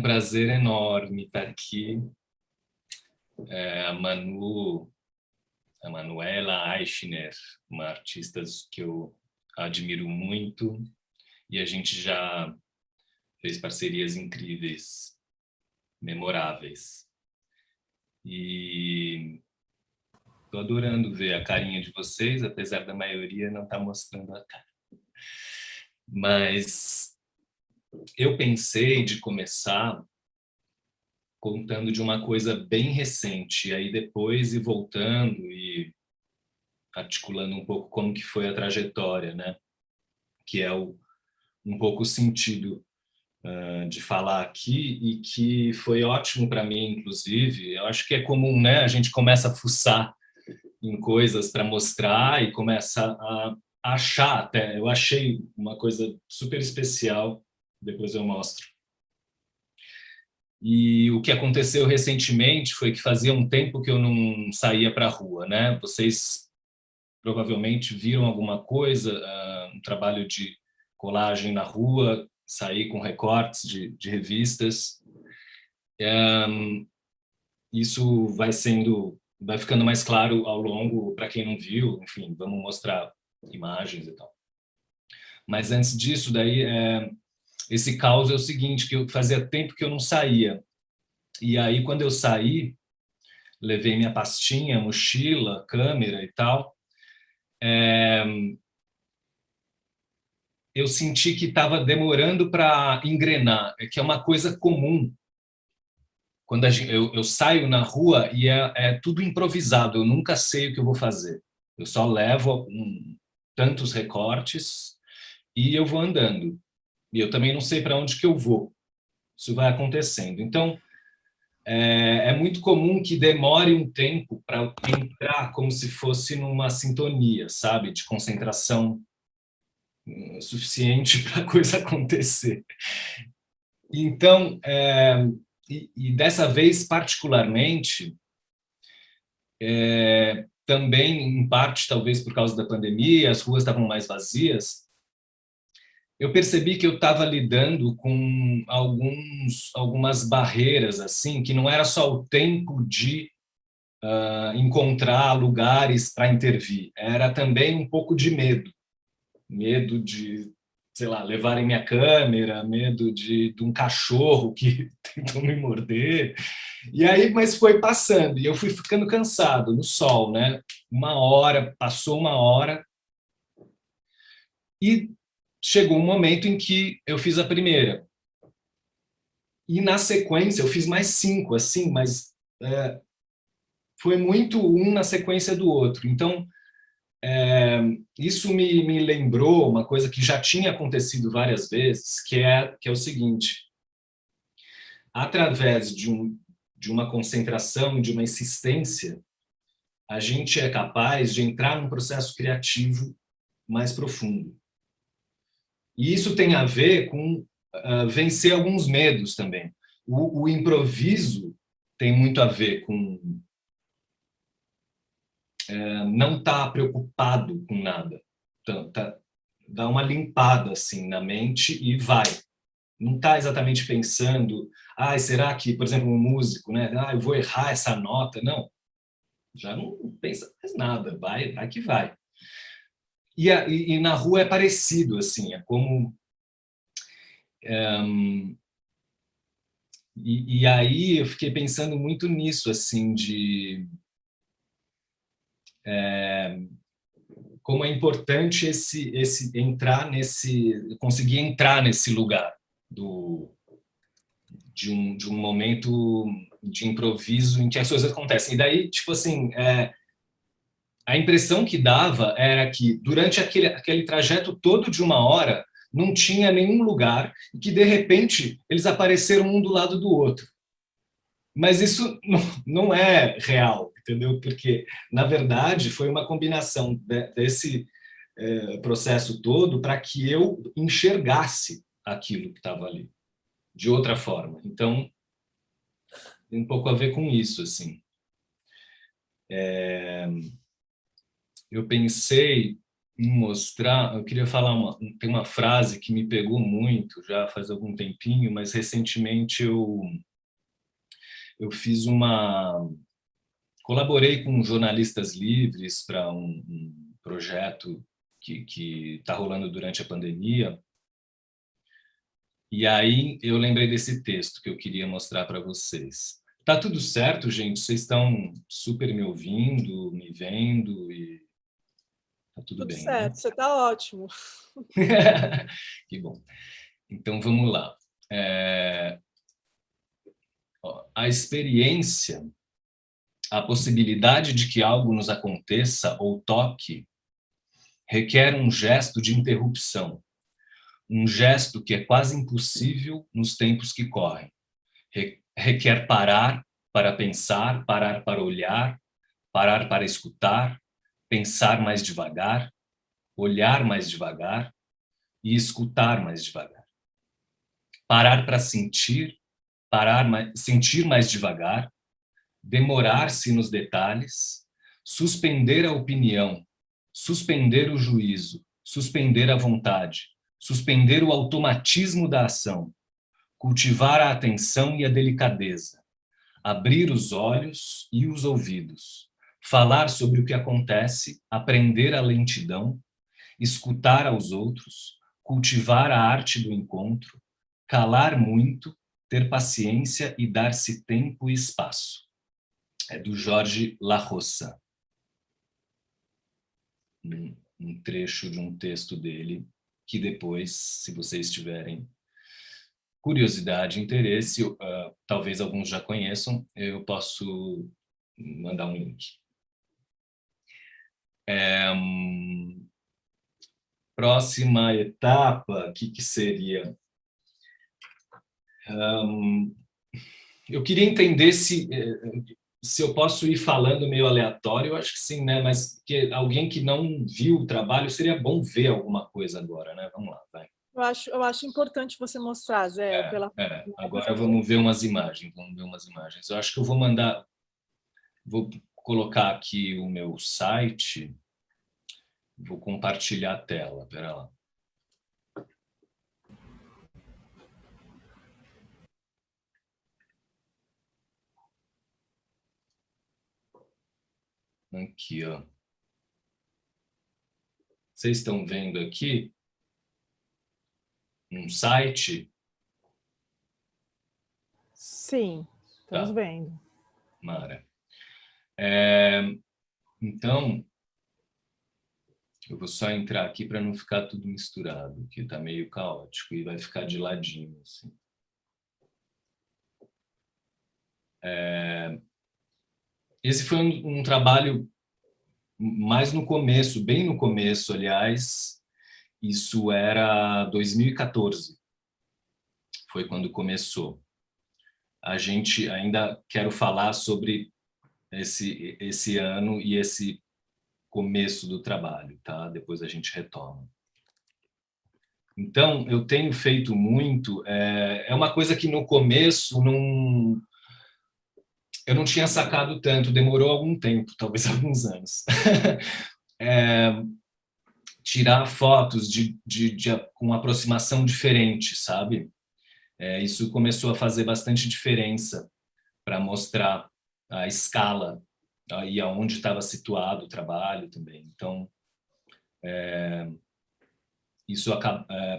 um prazer enorme estar aqui. A Manuela Eichner, uma artista que eu admiro muito, e a gente já fez parcerias incríveis, memoráveis. E estou adorando ver a carinha de vocês, apesar da maioria não estar mostrando a cara. Mas eu pensei de começar contando de uma coisa bem recente, e aí depois ir voltando e articulando um pouco como que foi a trajetória, né? Que é um pouco o sentido de falar aqui, e que foi ótimo para mim, inclusive. Eu acho que é comum, né? A gente começa a fuçar em coisas para mostrar e começa a achar até. Eu achei uma coisa super especial, depois eu mostro. E o que aconteceu recentemente foi que fazia um tempo que eu não saía para a rua, né? Vocês provavelmente viram alguma coisa, um trabalho de colagem na rua, sair com recortes de revistas. Isso vai ficando mais claro ao longo, para quem não viu, enfim, vamos mostrar imagens e tal. Mas antes disso, daí, esse caos é o seguinte, que eu fazia tempo que eu não saía. E aí, quando eu saí, levei minha pastinha, mochila, câmera e tal, eu senti que estava demorando para engrenar, que é uma coisa comum. Quando eu saio na rua e é tudo improvisado, eu nunca sei o que eu vou fazer. Eu só levo tantos recortes e eu vou andando. E eu também não sei para onde que eu vou. Isso vai acontecendo. Então, é muito comum que demore um tempo para entrar como se fosse numa sintonia, sabe? De concentração suficiente para a coisa acontecer. Então, e dessa vez particularmente, também em parte talvez por causa da pandemia, as ruas estavam mais vazias, eu percebi que eu estava lidando com algumas barreiras assim, que não era só o tempo de encontrar lugares para intervir, era também um pouco de medo de, sei lá, levarem minha câmera, medo de um cachorro que tentou me morder. E aí, mas foi passando, e eu fui ficando cansado no sol, né? Passou uma hora, e chegou um momento em que eu fiz a primeira. E na sequência eu fiz mais 5, assim, mas foi muito um na sequência do outro. Então, isso me lembrou uma coisa que já tinha acontecido várias vezes, que é o seguinte: através de uma concentração, de uma insistência, a gente é capaz de entrar num processo criativo mais profundo. E isso tem a ver com vencer alguns medos também. O improviso tem muito a ver com não estar preocupado com nada. Então, dá uma limpada assim na mente e vai. Não está exatamente pensando, será que, por exemplo, um músico, né? Eu vou errar essa nota. Não, já não pensa mais nada, vai que vai. E na rua é parecido, assim, é como... E aí eu fiquei pensando muito nisso, assim, de como é importante conseguir entrar nesse lugar de um momento de improviso em que as coisas acontecem. E daí, tipo assim, a impressão que dava era que durante aquele trajeto todo de uma hora não tinha nenhum lugar e que, de repente, eles apareceram um do lado do outro. Mas isso não é real, entendeu? Porque, na verdade, foi uma combinação desse processo todo para que eu enxergasse aquilo que estava ali, de outra forma. Então, tem um pouco a ver com isso, assim. Eu pensei mostrar, eu queria falar tem uma frase que me pegou muito já faz algum tempinho, mas recentemente eu fiz colaborei com jornalistas livres para um projeto que está rolando durante a pandemia. E aí eu lembrei desse texto que eu queria mostrar para vocês. Tá tudo certo, gente? Vocês estão super me ouvindo, me vendo e tá tudo Tudo bem, né? certo, você está ótimo. Que bom. Então vamos lá. A experiência, a possibilidade de que algo nos aconteça ou toque, requer um gesto de interrupção, um gesto que é quase impossível nos tempos que correm. Requer parar para pensar, parar para olhar, parar para escutar, pensar mais devagar, olhar mais devagar e escutar mais devagar. Parar para sentir, sentir mais devagar, demorar-se nos detalhes, suspender a opinião, suspender o juízo, suspender a vontade, suspender o automatismo da ação, cultivar a atenção e a delicadeza, abrir os olhos e os ouvidos, falar sobre o que acontece, aprender a lentidão, escutar aos outros, cultivar a arte do encontro, calar muito, ter paciência e dar-se tempo e espaço. É do Jorge Larroça. Um trecho de um texto dele, que depois, se vocês tiverem curiosidade, interesse, talvez alguns já conheçam, eu posso mandar um link. Próxima etapa, o que seria? Eu queria entender se eu posso ir falando meio aleatório, eu acho que sim, né? Mas que alguém que não viu o trabalho, seria bom ver alguma coisa agora, né? Vamos lá, vai. Eu acho importante você mostrar, Zé, Agora vamos ver umas imagens, Eu acho que eu vou colocar aqui o meu site, vou compartilhar a tela, pera lá. Aqui, ó. Vocês estão vendo aqui um site? Sim, estamos vendo. Mara. Então, eu vou só entrar aqui para não ficar tudo misturado, que está meio caótico e vai ficar de ladinho. Assim. Esse foi um trabalho mais no começo, bem no começo, aliás. Isso era 2014, foi quando começou. A gente ainda quero falar sobre esse ano e esse começo do trabalho, tá? Depois a gente retoma. Então, eu tenho feito muito, é uma coisa que no começo eu não tinha sacado tanto, demorou algum tempo, talvez alguns anos. Tirar fotos com aproximação diferente, sabe? Isso começou a fazer bastante diferença para mostrar a escala e aonde estava situado o trabalho também. Então, isso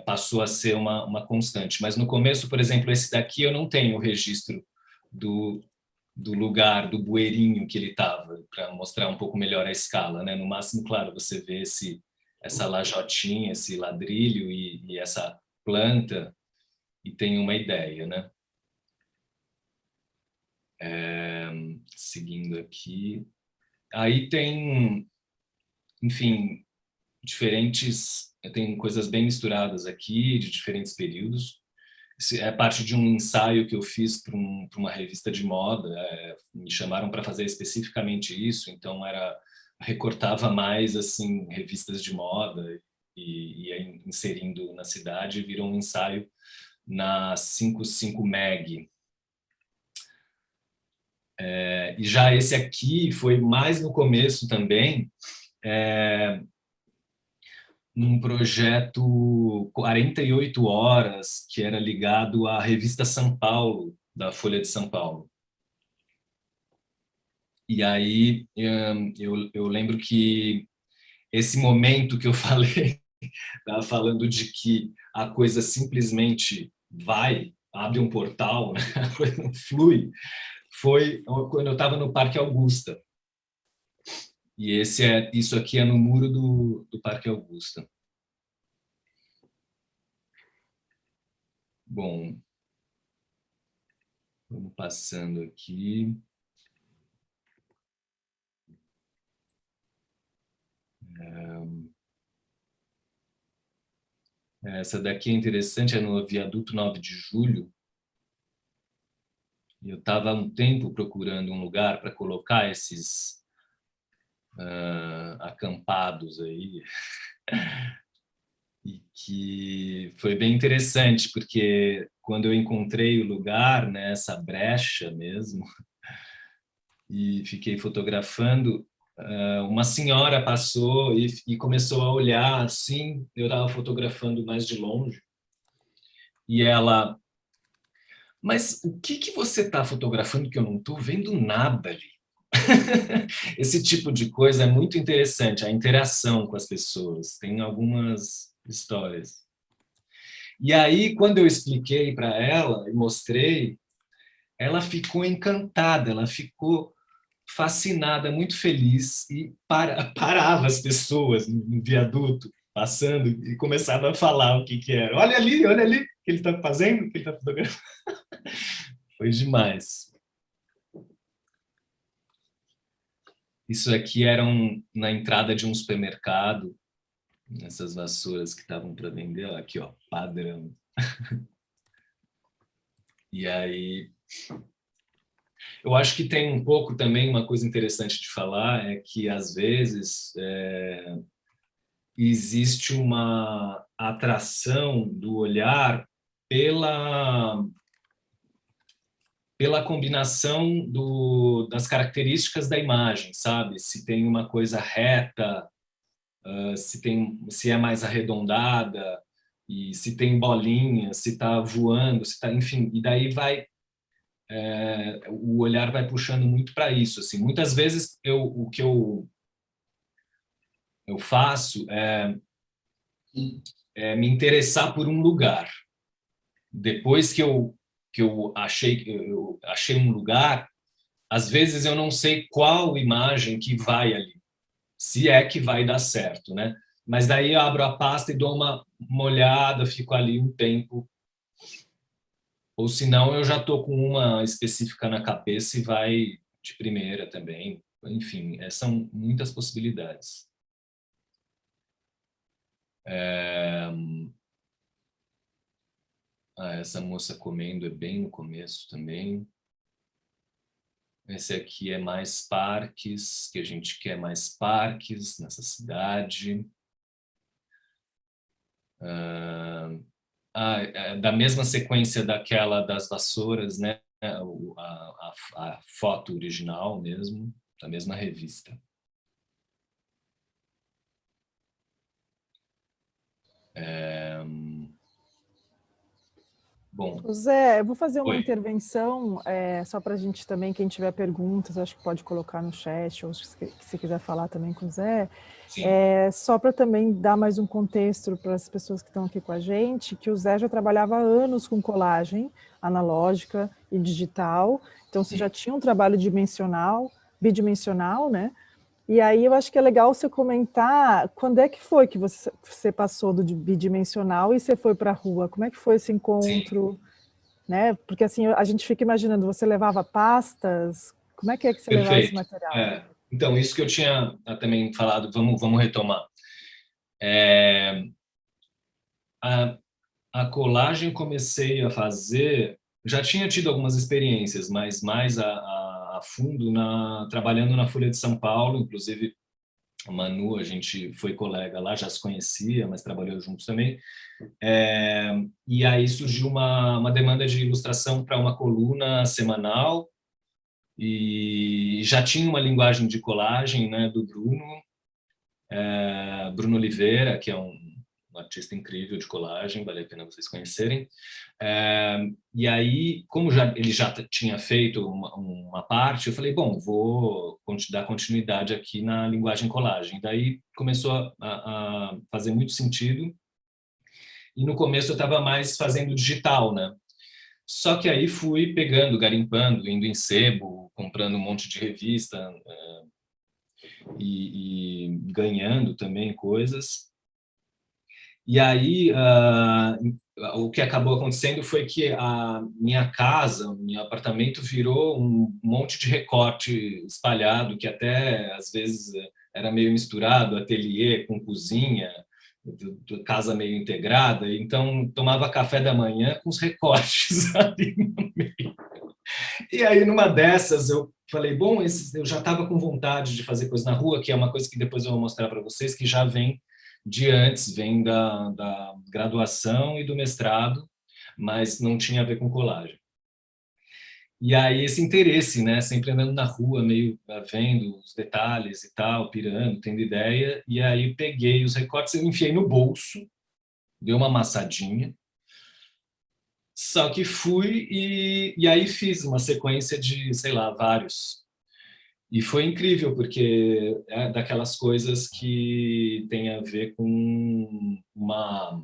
passou a ser uma constante. Mas no começo, por exemplo, esse daqui eu não tenho o registro do lugar, do bueirinho que ele estava, para mostrar um pouco melhor a escala. Né? No máximo, claro, você vê essa lajotinha, esse ladrilho e essa planta e tem uma ideia. Né? Seguindo aqui. Aí tem, enfim, tem coisas bem misturadas aqui, de diferentes períodos. É parte de um ensaio que eu fiz para uma revista de moda. Me chamaram para fazer especificamente isso, então recortava mais assim revistas de moda e ia inserindo na cidade, virou um ensaio na 55 Mag. E já esse aqui foi mais no começo também. num projeto 48 horas, que era ligado à revista São Paulo, da Folha de São Paulo. E aí eu lembro que esse momento que eu falei, estava falando de que a coisa simplesmente vai, abre um portal, né? A coisa não flui, foi quando eu estava no Parque Augusta. E isso aqui é no muro do Parque Augusta. Bom, vamos passando aqui. Essa daqui é interessante, é no Viaduto 9 de Julho. Eu estava há um tempo procurando um lugar para colocar esses acampados aí. E que foi bem interessante, porque quando eu encontrei o lugar, né, essa brecha mesmo, e fiquei fotografando, uma senhora passou e começou a olhar assim, eu estava fotografando mais de longe, e ela, mas o que que você está fotografando que eu não estou vendo nada ali? Esse tipo de coisa é muito interessante, a interação com as pessoas, tem algumas histórias. E aí, quando eu expliquei para ela e mostrei, ela ficou encantada, ela ficou fascinada, muito feliz e parava as pessoas no viaduto, passando, e começava a falar o que que era. Olha ali, o que ele está fazendo, o que ele está fotografando. Foi demais. Isso aqui eram na entrada de um supermercado, essas vassouras que estavam para vender, ó, aqui, ó, padrão. E aí, eu acho que tem um pouco também, uma coisa interessante de falar, é que às vezes existe uma atração do olhar pela, pela combinação das características da imagem, sabe? Se tem uma coisa reta, se é mais arredondada, e se tem bolinha, se está voando, se tá, enfim, e daí o olhar vai puxando muito para isso. Assim, muitas vezes o que eu faço é me interessar por um lugar. Depois que eu achei um lugar, às vezes eu não sei qual imagem que vai ali, se é que vai dar certo, né? Mas daí eu abro a pasta e dou uma olhada, fico ali um tempo, ou senão eu já estou com uma específica na cabeça e vai de primeira também. Enfim, são muitas possibilidades. Essa moça comendo é bem no começo também. Esse aqui é mais parques, que a gente quer mais parques nessa cidade. Da mesma sequência daquela das vassouras, né? A foto original mesmo, da mesma revista. Bom, Zé, eu vou fazer uma oi. intervenção, só para a gente também, quem tiver perguntas, acho que pode colocar no chat, ou se quiser falar também com o Zé. Sim. Só para também dar mais um contexto para as pessoas que estão aqui com a gente, que o Zé já trabalhava há anos com colagem analógica e digital, então você já tinha um trabalho bidimensional, né? E aí eu acho que é legal você comentar quando é que foi que você passou do bidimensional e você foi para a rua, como é que foi esse Sim, encontro, né? Porque assim, a gente fica imaginando, você levava pastas, como é que você levava esse perfeito. material? Então, isso que eu tinha também falado, vamos retomar. É, a, a colagem comecei a fazer, já tinha tido algumas experiências, mas mais a fundo trabalhando na Folha de São Paulo, inclusive a Manu, a gente foi colega lá, já se conhecia, mas trabalhou juntos também. E aí surgiu uma demanda de ilustração para uma coluna semanal, e já tinha uma linguagem de colagem, né, do Bruno Oliveira, que é um um artista incrível de colagem, vale a pena vocês conhecerem. E aí, como ele já tinha feito uma parte, eu falei, bom, vou dar continuidade aqui na linguagem colagem. Daí começou a fazer muito sentido. E no começo eu estava mais fazendo digital, né? Só que aí fui pegando, garimpando, indo em sebo, comprando um monte de revista e ganhando também coisas. E aí, o que acabou acontecendo foi que a minha casa, meu apartamento virou um monte de recorte espalhado, que até, às vezes, era meio misturado, ateliê com cozinha, casa meio integrada, então tomava café da manhã com os recortes ali no meio. E aí, numa dessas, eu falei, bom, eu já estava com vontade de fazer coisa na rua, que é uma coisa que depois eu vou mostrar para vocês, que já vem de antes, vem da graduação e do mestrado, mas não tinha a ver com colagem. E aí esse interesse, né, sempre andando na rua, meio vendo os detalhes e tal, pirando, tendo ideia, e aí peguei os recortes, eu enfiei no bolso, dei uma amassadinha, só que fui e aí fiz uma sequência de, sei lá, vários. E foi incrível, porque é daquelas coisas que tem a ver com uma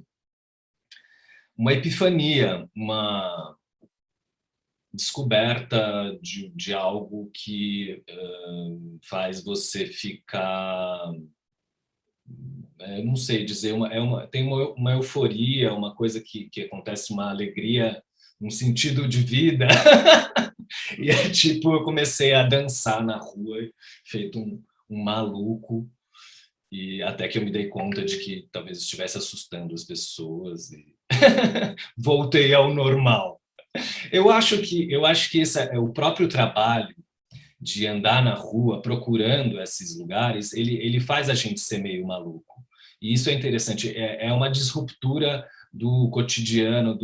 epifania, uma descoberta de algo que faz você ficar, não sei dizer, tem uma euforia, uma coisa que acontece, uma alegria, um sentido de vida. E é tipo, eu comecei a dançar na rua, feito um maluco, e até que eu me dei conta de que talvez estivesse assustando as pessoas e voltei ao normal. Eu acho que esse é o próprio trabalho de andar na rua procurando esses lugares, ele faz a gente ser meio maluco. E isso é interessante, é uma disruptura do cotidiano,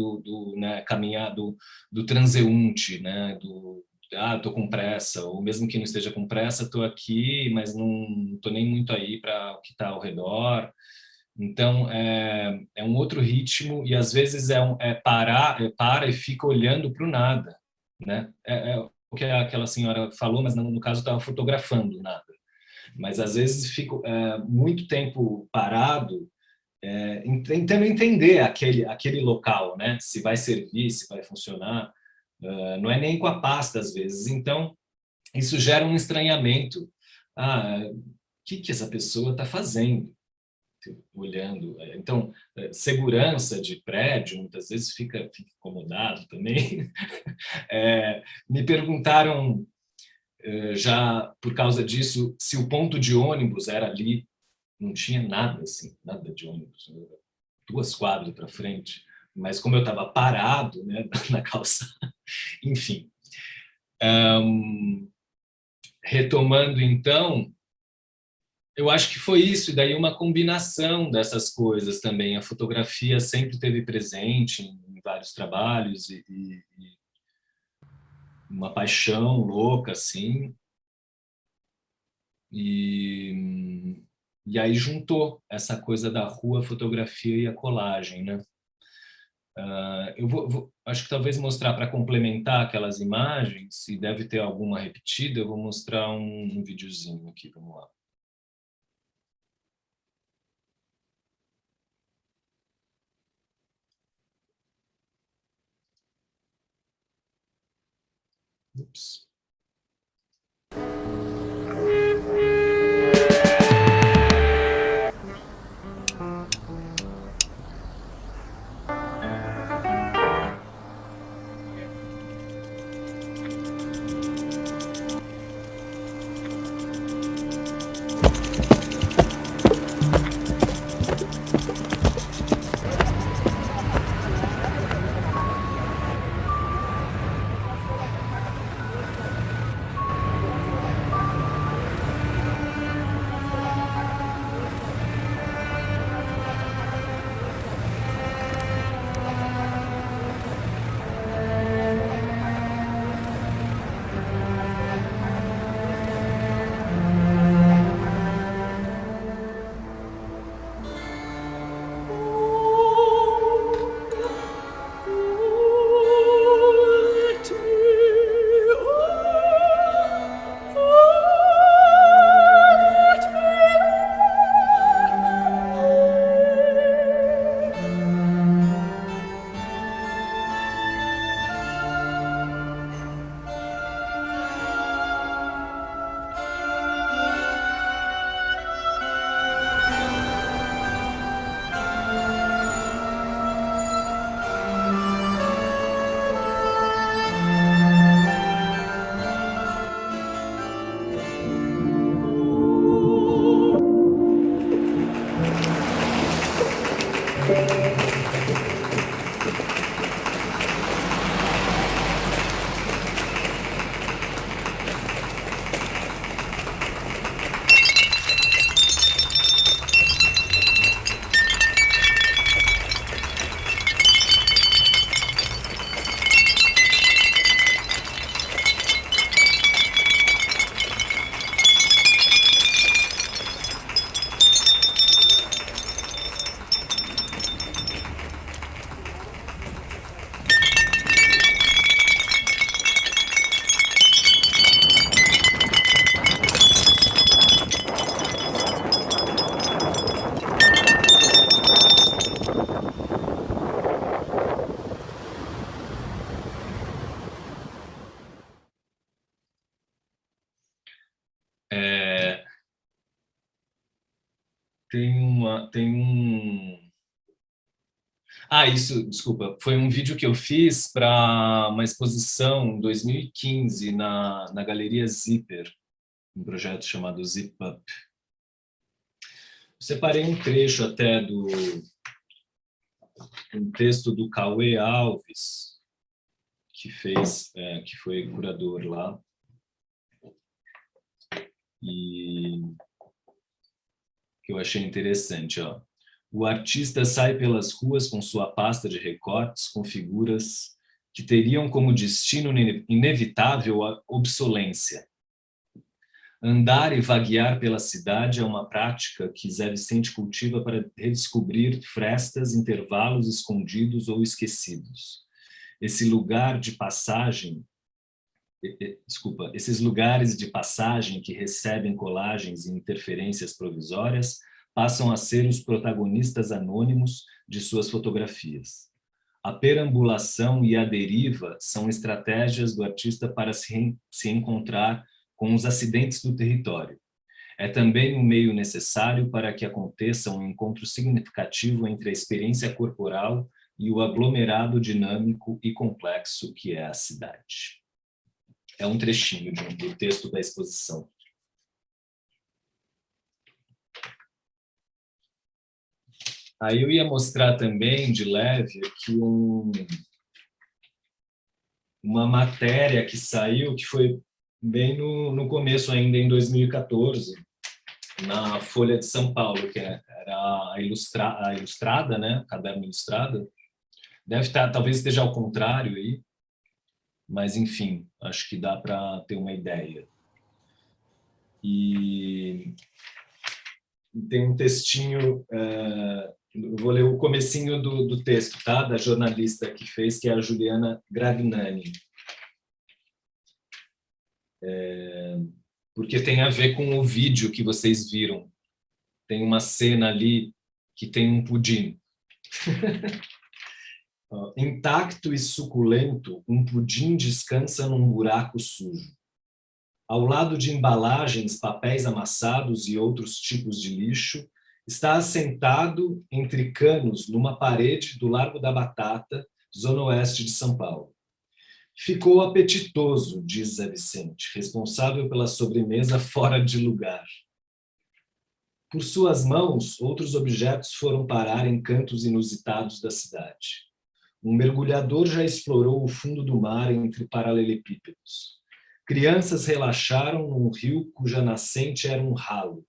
né, caminhar, do transeunte, né, estou com pressa, ou mesmo que não esteja com pressa, estou aqui, mas não estou nem muito aí para o que está ao redor. Então, é um outro ritmo e, às vezes, para e fica olhando para o nada, né? É o que aquela senhora falou, mas no caso estava fotografando nada. Mas, às vezes, fico muito tempo parado, tentando entender aquele local, né? Se vai servir, se vai funcionar. Não é nem com a pasta, às vezes. Então, isso gera um estranhamento. O que essa pessoa está fazendo? Olhando. Então, segurança de prédio, muitas vezes fica incomodado também. Me perguntaram, já por causa disso, se o ponto de ônibus era ali. Não tinha nada, assim, nada de ônibus. 2 quadras para frente. Mas como eu estava parado, né, na calçada, enfim. Retomando, então, eu acho que foi isso, e daí uma combinação dessas coisas também. A fotografia sempre esteve presente em vários trabalhos e uma paixão louca, assim. E aí juntou essa coisa da rua, a fotografia e a colagem, né? Eu acho que talvez mostrar para complementar aquelas imagens, se deve ter alguma repetida, eu vou mostrar um videozinho aqui, vamos lá. Ups. tem um... Ah, isso, desculpa, foi um vídeo que eu fiz para uma exposição em 2015 na Galeria Zipper, um projeto chamado Zip Up. Separei um trecho até um texto do Cauê Alves, que foi curador lá, e que eu achei interessante, ó. O artista sai pelas ruas com sua pasta de recortes com figuras que teriam como destino inevitável a obsolência. Andar e vaguear pela cidade é uma prática que Zé Vicente cultiva para redescobrir frestas, intervalos escondidos ou esquecidos. Esses lugares de passagem que recebem colagens e interferências provisórias passam a ser os protagonistas anônimos de suas fotografias. A perambulação e a deriva são estratégias do artista para se encontrar com os acidentes do território. É também um meio necessário para que aconteça um encontro significativo entre a experiência corporal e o aglomerado dinâmico e complexo que é a cidade. É um trechinho do texto da exposição. Aí eu ia mostrar também, de leve, aqui uma matéria que saiu, que foi bem no começo ainda, em 2014, na Folha de São Paulo, que era a Ilustrada, né? Caderno Ilustrada. Deve estar, talvez esteja ao contrário aí, mas enfim, acho que dá para ter uma ideia. E tem um textinho, eu vou ler o comecinho do texto, tá? Da jornalista que fez, que é a Juliana Gragnani. Porque tem a ver com o vídeo que vocês viram. Tem uma cena ali que tem um pudim. Intacto e suculento, um pudim descansa num buraco sujo. Ao lado de embalagens, papéis amassados e outros tipos de lixo, está assentado entre canos numa parede do Largo da Batata, zona oeste de São Paulo. Ficou apetitoso, diz Zé Vicente, responsável pela sobremesa fora de lugar. Por suas mãos, outros objetos foram parar em cantos inusitados da cidade. Um mergulhador já explorou o fundo do mar entre paralelepípedos. Crianças relaxaram num rio cuja nascente era um ralo.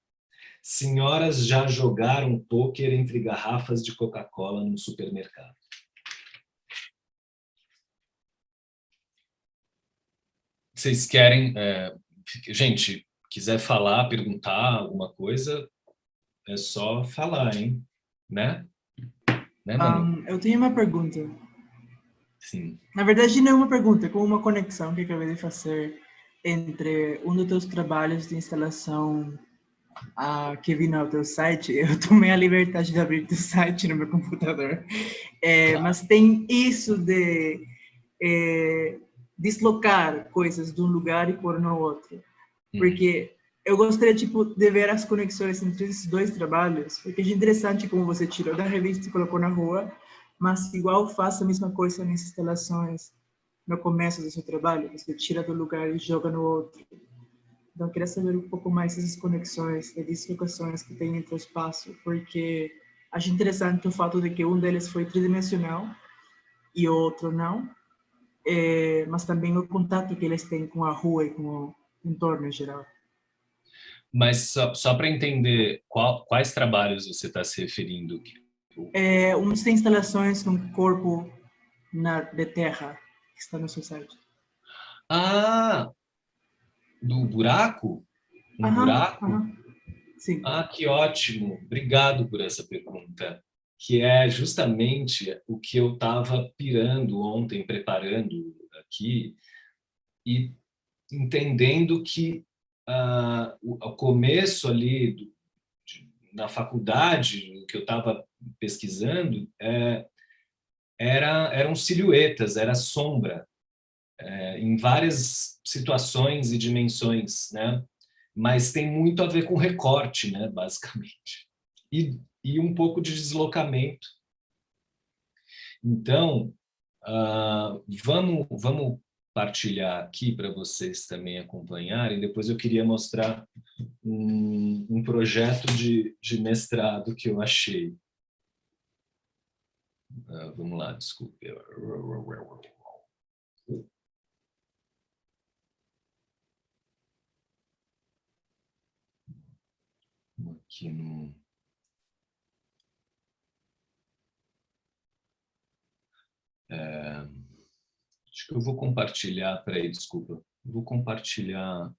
Senhoras já jogaram pôquer entre garrafas de Coca-Cola num supermercado. Vocês querem... gente, quiser falar, perguntar alguma coisa, é só falar, hein? Né? Né, Manu? Eu tenho uma pergunta. Sim. Na verdade, não é uma pergunta, é como uma conexão que acabei de fazer entre um dos teus trabalhos de instalação que vi no teu site. Eu tomei a liberdade de abrir teu site no meu computador. Mas tem isso de deslocar coisas de um lugar e pôr no outro. Porque eu gostaria de ver as conexões entre esses dois trabalhos, porque é interessante como você tirou da revista e colocou na rua, mas igual faz a mesma coisa nas instalações no começo do seu trabalho, você tira do lugar e joga no outro. Então, eu queria saber um pouco mais essas conexões e deslocações que tem entre o espaço, porque acho interessante o fato de que um deles foi tridimensional e o outro não, mas também o contato que eles têm com a rua e com o entorno em geral. Mas só para entender quais trabalhos você está se referindo? Um tem instalações num corpo de terra que está no seu site. Ah, do buraco? Buraco? Sim. Ah, que ótimo! Obrigado por essa pergunta, que é justamente o que eu estava pirando ontem, preparando aqui, e entendendo que o começo ali, na faculdade, que eu estava pesquisando, eram silhuetas, era sombra, em várias situações e dimensões, né? Mas tem muito a ver com recorte, né, basicamente. e um pouco de deslocamento. Então, vamos partilhar aqui para vocês também acompanharem. Depois eu queria mostrar um projeto de mestrado que eu achei. Vamos lá, desculpe. Aqui no... acho que eu vou compartilhar, peraí, desculpa. Vou compartilhar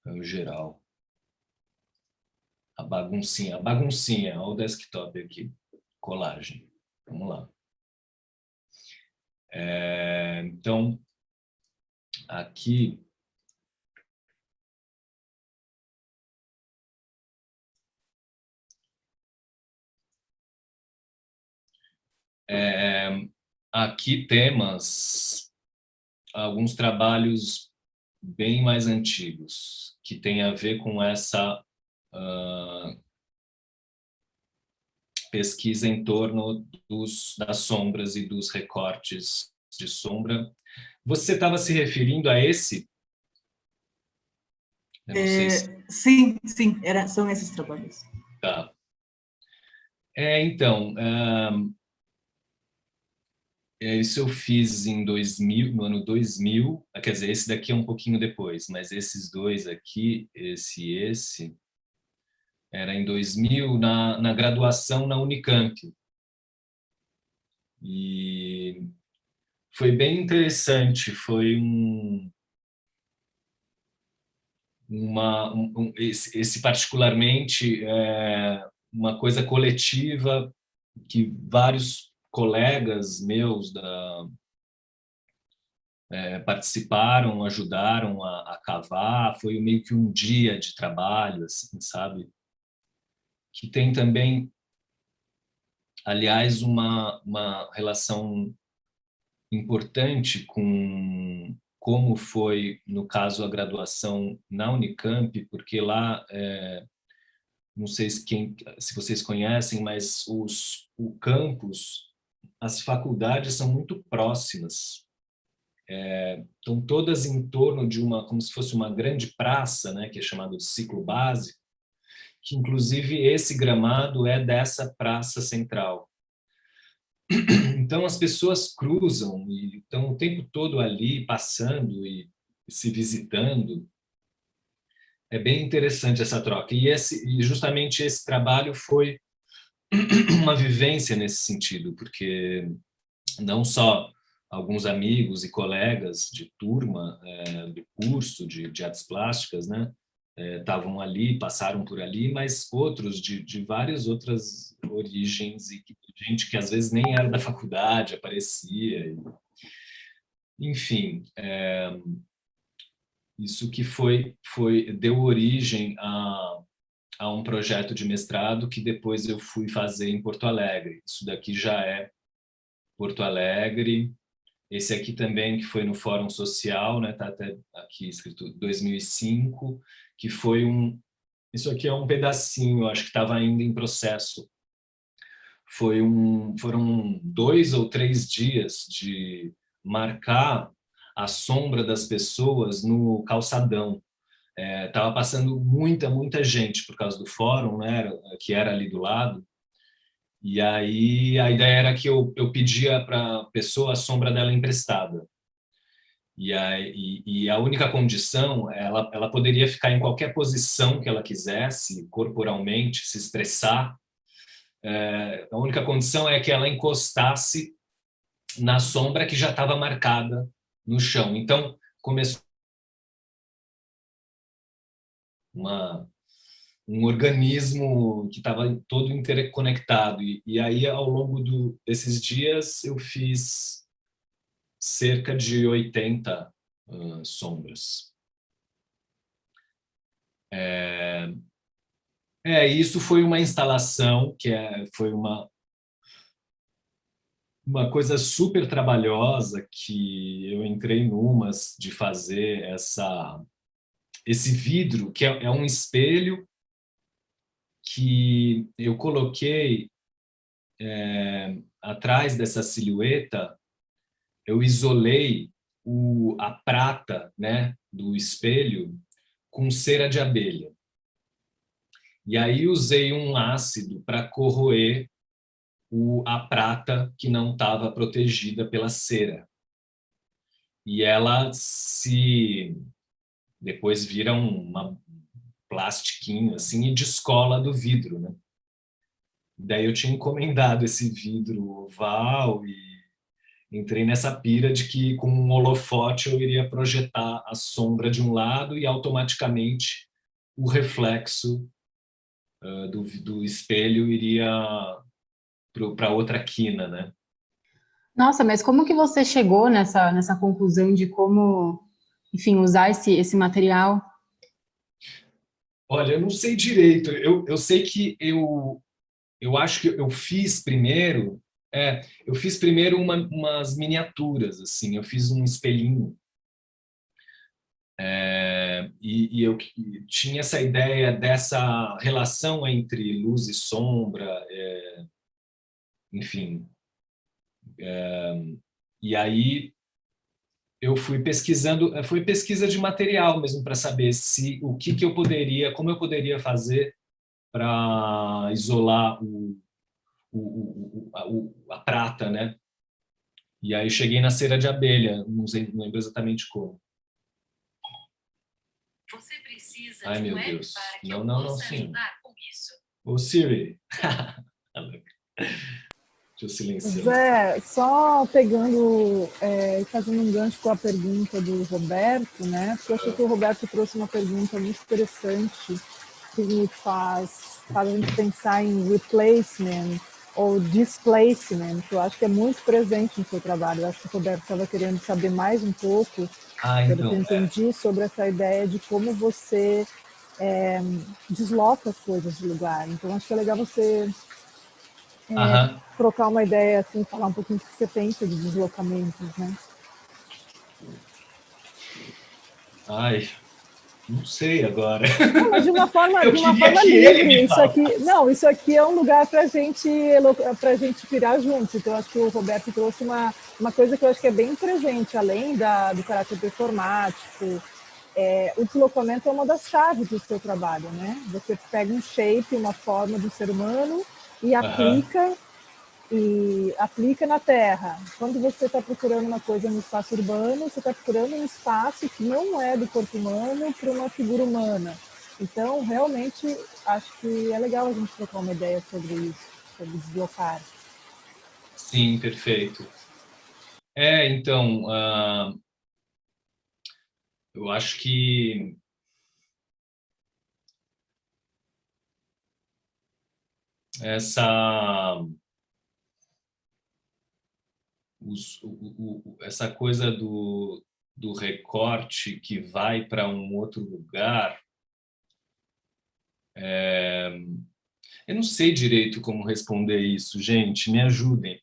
o geral. A baguncinha, olha o desktop aqui, colagem. Vamos lá. Então, aqui... aqui temos alguns trabalhos bem mais antigos, que tem a ver com essa pesquisa em torno das sombras e dos recortes de sombra. Você estava se referindo a esse? Eu não sei se... Sim, são esses trabalhos. Tá. Então, isso eu fiz em 2000, no ano 2000, quer dizer, esse daqui é um pouquinho depois, mas esses dois aqui, esse e esse, era em 2000, na graduação na Unicamp. E foi bem interessante, foi esse particularmente uma coisa coletiva que vários colegas meus participaram, ajudaram a cavar, foi meio que um dia de trabalho, assim, sabe? Que tem também, aliás, uma relação importante com como foi, no caso, a graduação na Unicamp, porque lá, não sei se vocês conhecem, mas o campus, as faculdades são muito próximas. Estão todas em torno de como se fosse uma grande praça, né, que é chamado de ciclo básico, que inclusive esse gramado é dessa praça central. Então as pessoas cruzam e estão o tempo todo ali passando e se visitando. É bem interessante essa troca. E justamente esse trabalho foi uma vivência nesse sentido, porque não só alguns amigos e colegas de turma do curso de artes plásticas, né, estavam ali, passaram por ali, mas outros de várias outras origens e gente que às vezes nem era da faculdade aparecia. Enfim, isso que deu origem a um projeto de mestrado que depois eu fui fazer em Porto Alegre. Isso daqui já é Porto Alegre. Esse aqui também, que foi no Fórum Social, né? Tá até aqui escrito 2005, que foi isso aqui é um pedacinho, acho que estava ainda em processo. Foram 2 ou 3 dias de marcar a sombra das pessoas no calçadão. Estava passando muita gente por causa do fórum, né, que era ali do lado. E aí a ideia era que eu pedia para a pessoa a sombra dela emprestada. E a única condição, ela poderia ficar em qualquer posição que ela quisesse, corporalmente, se expressar. A única condição é que ela encostasse na sombra que já estava marcada no chão. Então, começou um organismo que estava todo interconectado. E aí, ao longo desses dias, eu fiz cerca de 80 sombras. Isso foi uma instalação que foi uma coisa super trabalhosa, que eu entrei numas de fazer esse vidro, que é um espelho que eu coloquei atrás dessa silhueta, eu isolei a prata, né, do espelho com cera de abelha. E aí usei um ácido para corroer a prata que não estava protegida pela cera. E ela depois vira uma plastiquinho assim e descola do vidro, né? Daí eu tinha encomendado esse vidro oval e entrei nessa pira de que com um holofote eu iria projetar a sombra de um lado e automaticamente o reflexo do espelho iria para outra quina, né? Nossa, mas como que você chegou nessa conclusão de como, enfim, usar esse material? Olha, eu não sei direito. Eu sei que eu acho que eu fiz primeiro. Eu fiz primeiro umas miniaturas, assim. Eu fiz um espelhinho. E eu tinha essa ideia dessa relação entre luz e sombra, enfim. E aí eu fui pesquisando, foi pesquisa de material mesmo para saber o que eu poderia, como eu poderia fazer para isolar a prata, né? E aí cheguei na cera de abelha, não lembro exatamente como. Você precisa Ai, de meu um app Deus. para que Não, eu não, não, possa sim. ajudar com isso. Ô, Siri. Deixa eu silenciar. Zé, só pegando e fazendo um gancho com a pergunta do Roberto, né? Porque eu achei que o Roberto trouxe uma pergunta muito interessante que me faz a gente pensar em replacement ou displacement, que eu acho que é muito presente no seu trabalho. Eu acho que o Roberto estava querendo saber mais um pouco, pelo que eu entendi, sobre essa ideia de como você desloca as coisas de lugar. Então, acho que é legal você trocar uma ideia, assim, falar um pouquinho do que você pensa de deslocamentos, né? Ai, não sei agora. Não, mas de uma forma queria que ele livre. me Isso aqui é um lugar para gente pirar juntos. Então, acho que o Roberto trouxe uma coisa que eu acho que é bem presente, além do caráter performático. O deslocamento é uma das chaves do seu trabalho, né? Você pega um shape, uma forma do ser humano e aplica na Terra. Quando você está procurando uma coisa no espaço urbano, você está procurando um espaço que não é do corpo humano para uma figura humana. Então, realmente, acho que é legal a gente trocar uma ideia sobre isso, sobre deslocar. Sim, perfeito. Então, eu acho que essa coisa do recorte que vai para um outro lugar, eu não sei direito como responder isso, gente, me ajudem.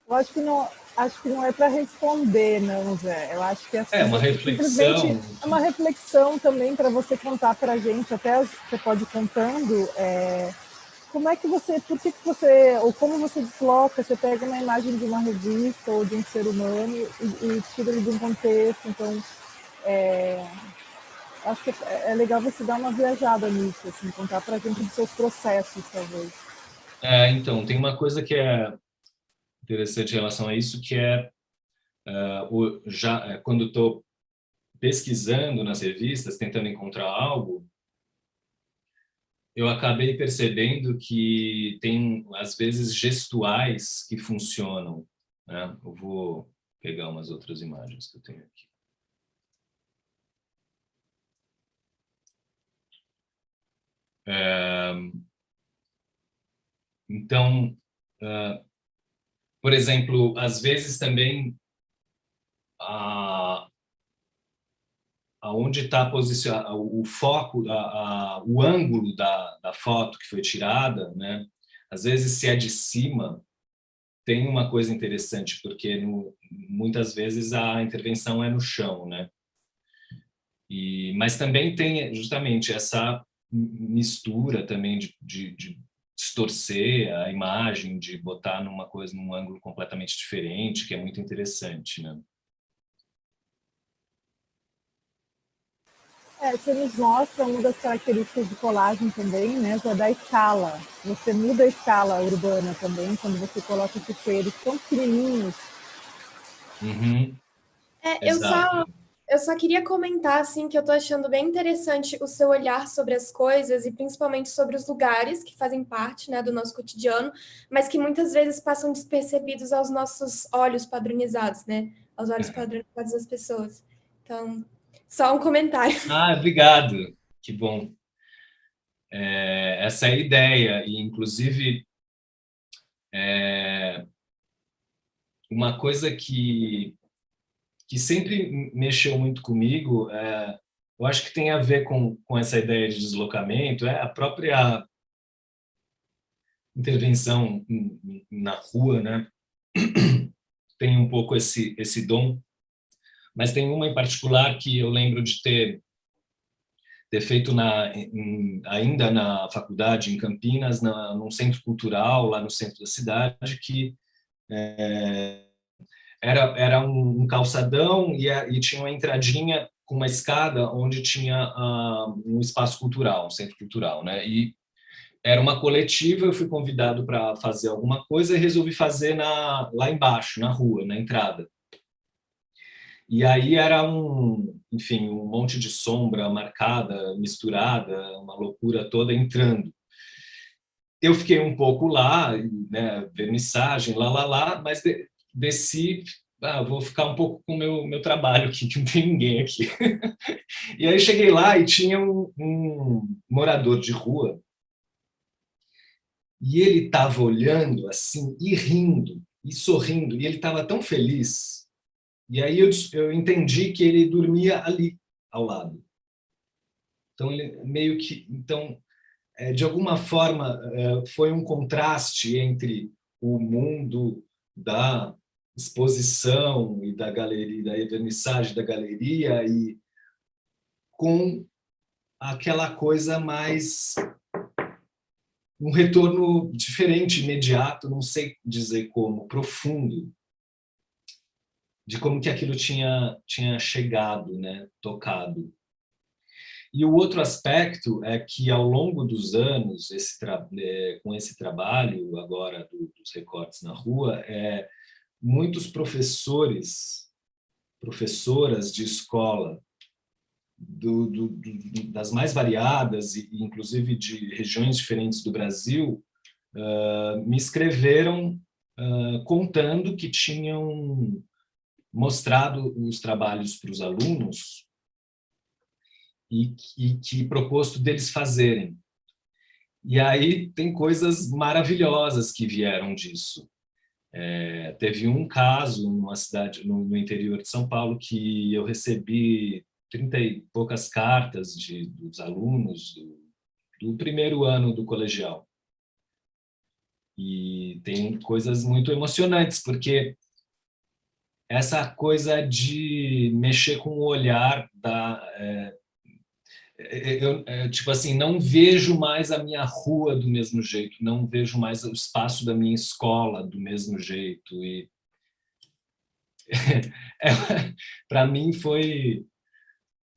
Eu acho que não é para responder, não, Zé. Eu acho que assim, Uma reflexão. simplesmente é uma reflexão também para você contar para a gente, até você pode ir contando como é que você, por que você, ou como você desloca, você pega uma imagem de uma revista ou de um ser humano e tira ele de um contexto. Então, acho que é legal você dar uma viajada nisso, assim, contar para a gente dos seus processos, talvez. Então, tem uma coisa que é interessante em relação a isso, que quando estou pesquisando nas revistas, tentando encontrar algo, eu acabei percebendo que tem, às vezes, gestuais que funcionam, né? Eu vou pegar umas outras imagens que eu tenho aqui. Então, por exemplo, às vezes também aonde está posicionado o foco, o ângulo da foto que foi tirada, né? Às vezes, se é de cima, tem uma coisa interessante, porque muitas vezes a intervenção é no chão, né? Mas também tem justamente essa mistura também de distorcer a imagem, de botar numa coisa, num ângulo completamente diferente, que é muito interessante, né? Você nos mostra uma das características de colagem também, né, já da escala. Você muda a escala urbana também, quando você coloca esses coelhos tão pequenininhos. Uhum, É, exato. eu só queria comentar, assim, que eu tô achando bem interessante o seu olhar sobre as coisas e principalmente sobre os lugares que fazem parte, né, do nosso cotidiano, mas que muitas vezes passam despercebidos aos nossos olhos padronizados, né, aos olhos padronizados das pessoas. Então, só um comentário. Ah, obrigado. Que bom. Essa é a ideia. E, inclusive, uma coisa que sempre mexeu muito comigo, eu acho que tem a ver com essa ideia de deslocamento, é a própria intervenção na rua, né? Tem um pouco esse dom, mas tem uma em particular que eu lembro de ter feito ainda na faculdade, em Campinas, num centro cultural, lá no centro da cidade, que era um calçadão e tinha uma entradinha com uma escada onde tinha um espaço cultural, um centro cultural, né? E era uma coletiva, eu fui convidado para fazer alguma coisa e resolvi fazer lá embaixo, na rua, na entrada. E aí era enfim, um monte de sombra marcada, misturada, uma loucura toda entrando. Eu fiquei um pouco lá, né, vernissagem, lá, mas desci, vou ficar um pouco com o meu trabalho aqui, que não tem ninguém aqui. E aí cheguei lá e tinha um morador de rua, e ele estava olhando assim, e rindo, e sorrindo, e ele estava tão feliz. E aí eu entendi que ele dormia ali, ao lado. Então, ele meio que... Então, de alguma forma, foi um contraste entre o mundo da exposição e da galeria, da vernissagem da galeria, e com aquela coisa mais... um retorno diferente, imediato, não sei dizer como, profundo, de como que aquilo tinha chegado, né, tocado. E o outro aspecto é que, ao longo dos anos, com esse trabalho agora dos recortes na rua, muitos professoras de escola, das mais variadas, e inclusive de regiões diferentes do Brasil, me escreveram contando que tinham mostrado os trabalhos para os alunos e que proposto deles fazerem. E aí tem coisas maravilhosas que vieram disso. Teve um caso numa cidade no interior de São Paulo que eu recebi 30 e poucas cartas dos alunos do primeiro ano do colegial. E tem coisas muito emocionantes, porque essa coisa de mexer com o olhar tipo assim, não vejo mais a minha rua do mesmo jeito, não vejo mais o espaço da minha escola do mesmo jeito. E para mim foi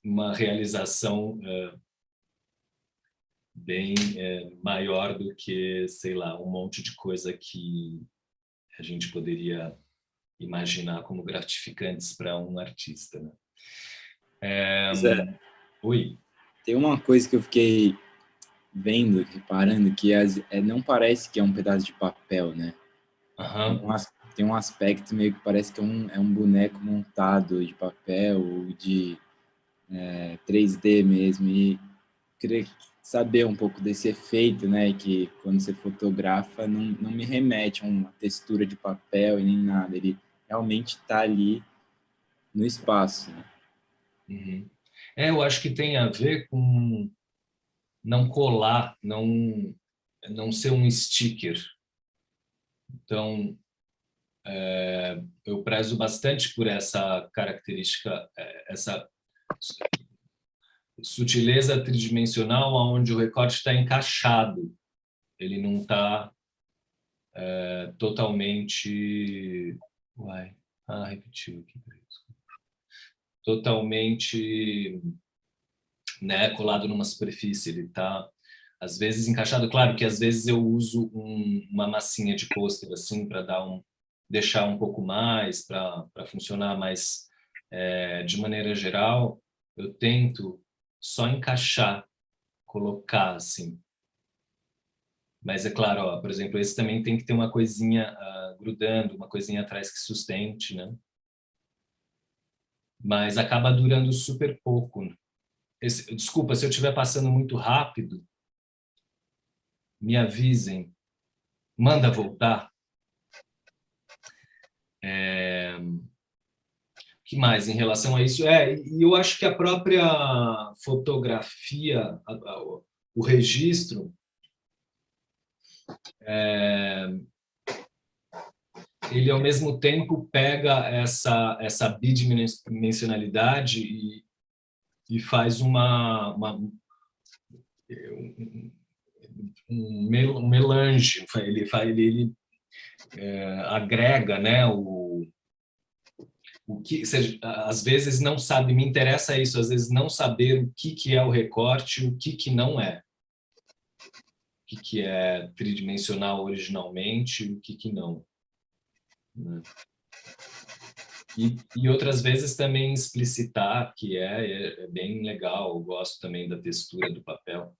uma realização bem maior do que, sei lá, um monte de coisa que a gente poderia imaginar como gratificantes para um artista, né? Zé, Oi. tem uma coisa que eu fiquei vendo, reparando, que não parece que é um pedaço de papel, né? Uhum. Tem um aspecto meio que parece que é um boneco montado de papel ou de 3D mesmo. E queria saber um pouco desse efeito, né? Que quando você fotografa não me remete a uma textura de papel e nem nada. Ele realmente está ali no espaço, né? Uhum. Eu acho que tem a ver com não colar, não ser um sticker. Então, eu prezo bastante por essa característica, essa sutileza tridimensional onde o recorte está encaixado. Ele não está totalmente... repetiu aqui. Totalmente, né, colado numa superfície. Ele está, às vezes, encaixado. Claro que, às vezes, eu uso uma massinha de pôster assim, para deixar um pouco mais, para funcionar, mas, de maneira geral, eu tento só encaixar, colocar, assim. Mas é claro, ó, por exemplo, esse também tem que ter uma coisinha grudando, uma coisinha atrás que sustente, né? Mas acaba durando super pouco. Desculpa, se eu estiver passando muito rápido, me avisem. Manda voltar. Que mais em relação a isso? E eu acho que a própria fotografia, o registro, ele ao mesmo tempo pega essa bidimensionalidade e faz um melange, ele agrega, né, o que, seja, às vezes não sabe, me interessa isso, às vezes não saber o que é o recorte, o que não é. O que é tridimensional originalmente, o que não. Né? E outras vezes também explicitar, que é bem legal, eu gosto também da textura do papel.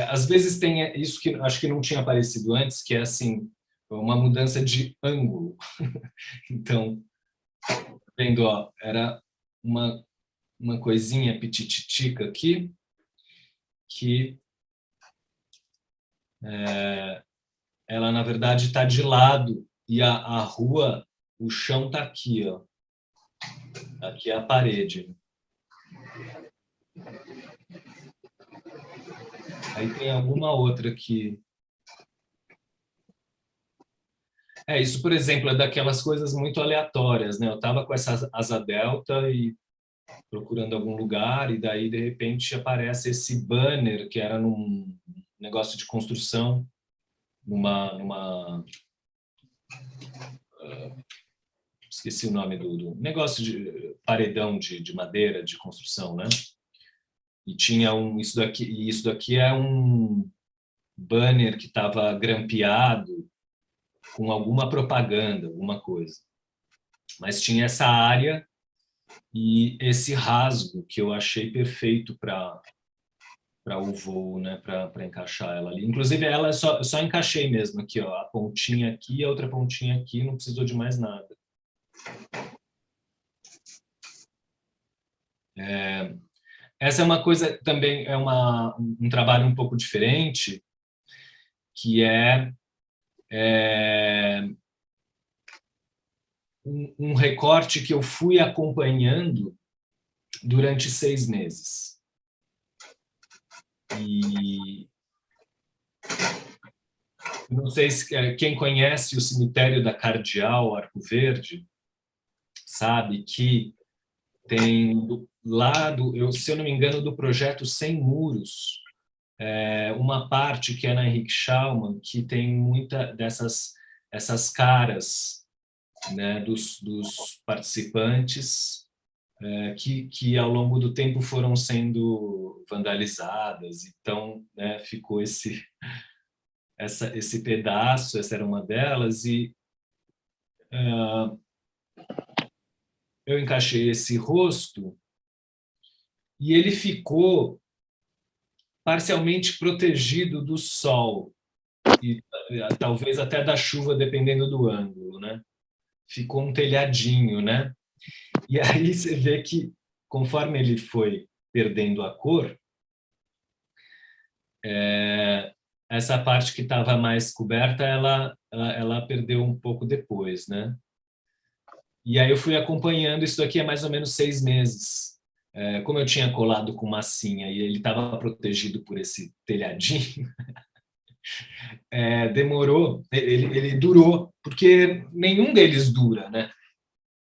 Às vezes tem isso que acho que não tinha aparecido antes, que é assim, uma mudança de ângulo. Então, vendo, ó, era uma coisinha pitititica aqui, que ela, na verdade, está de lado, e a rua, o chão está aqui, ó. Aqui é a parede. Aí tem alguma outra que... isso, por exemplo, é daquelas coisas muito aleatórias, né? Eu estava com essa asa delta e procurando algum lugar, e daí, de repente, aparece esse banner que era num negócio de construção, esqueci o nome do negócio de paredão de madeira de construção, né? E tinha isso daqui é um banner que estava grampeado com alguma propaganda, alguma coisa. Mas tinha essa área e esse rasgo que eu achei perfeito para o voo, né? Para encaixar ela ali. Inclusive, ela eu só encaixei mesmo aqui, ó, a pontinha aqui e a outra pontinha aqui, não precisou de mais nada. Essa é uma coisa também, um trabalho um pouco diferente, que um recorte que eu fui acompanhando durante 6 meses. E não sei se quem conhece o cemitério da Cardeal, Arco Verde, sabe que tem do lado, se eu não me engano, do projeto Sem Muros, uma parte que é na Henrique Schaumann, que tem muita essas caras, né, dos participantes, que ao longo do tempo foram sendo vandalizadas. Então, né, ficou esse pedaço, essa era uma delas, e eu encaixei esse rosto e ele ficou parcialmente protegido do sol e talvez até da chuva, dependendo do ângulo, né? Ficou um telhadinho, né? E aí você vê que, conforme ele foi perdendo a cor, essa parte que estava mais coberta, ela perdeu um pouco depois, né? E aí eu fui acompanhando, isso daqui é mais ou menos 6 meses. Como eu tinha colado com massinha e ele estava protegido por esse telhadinho, demorou, ele durou, porque nenhum deles dura, né?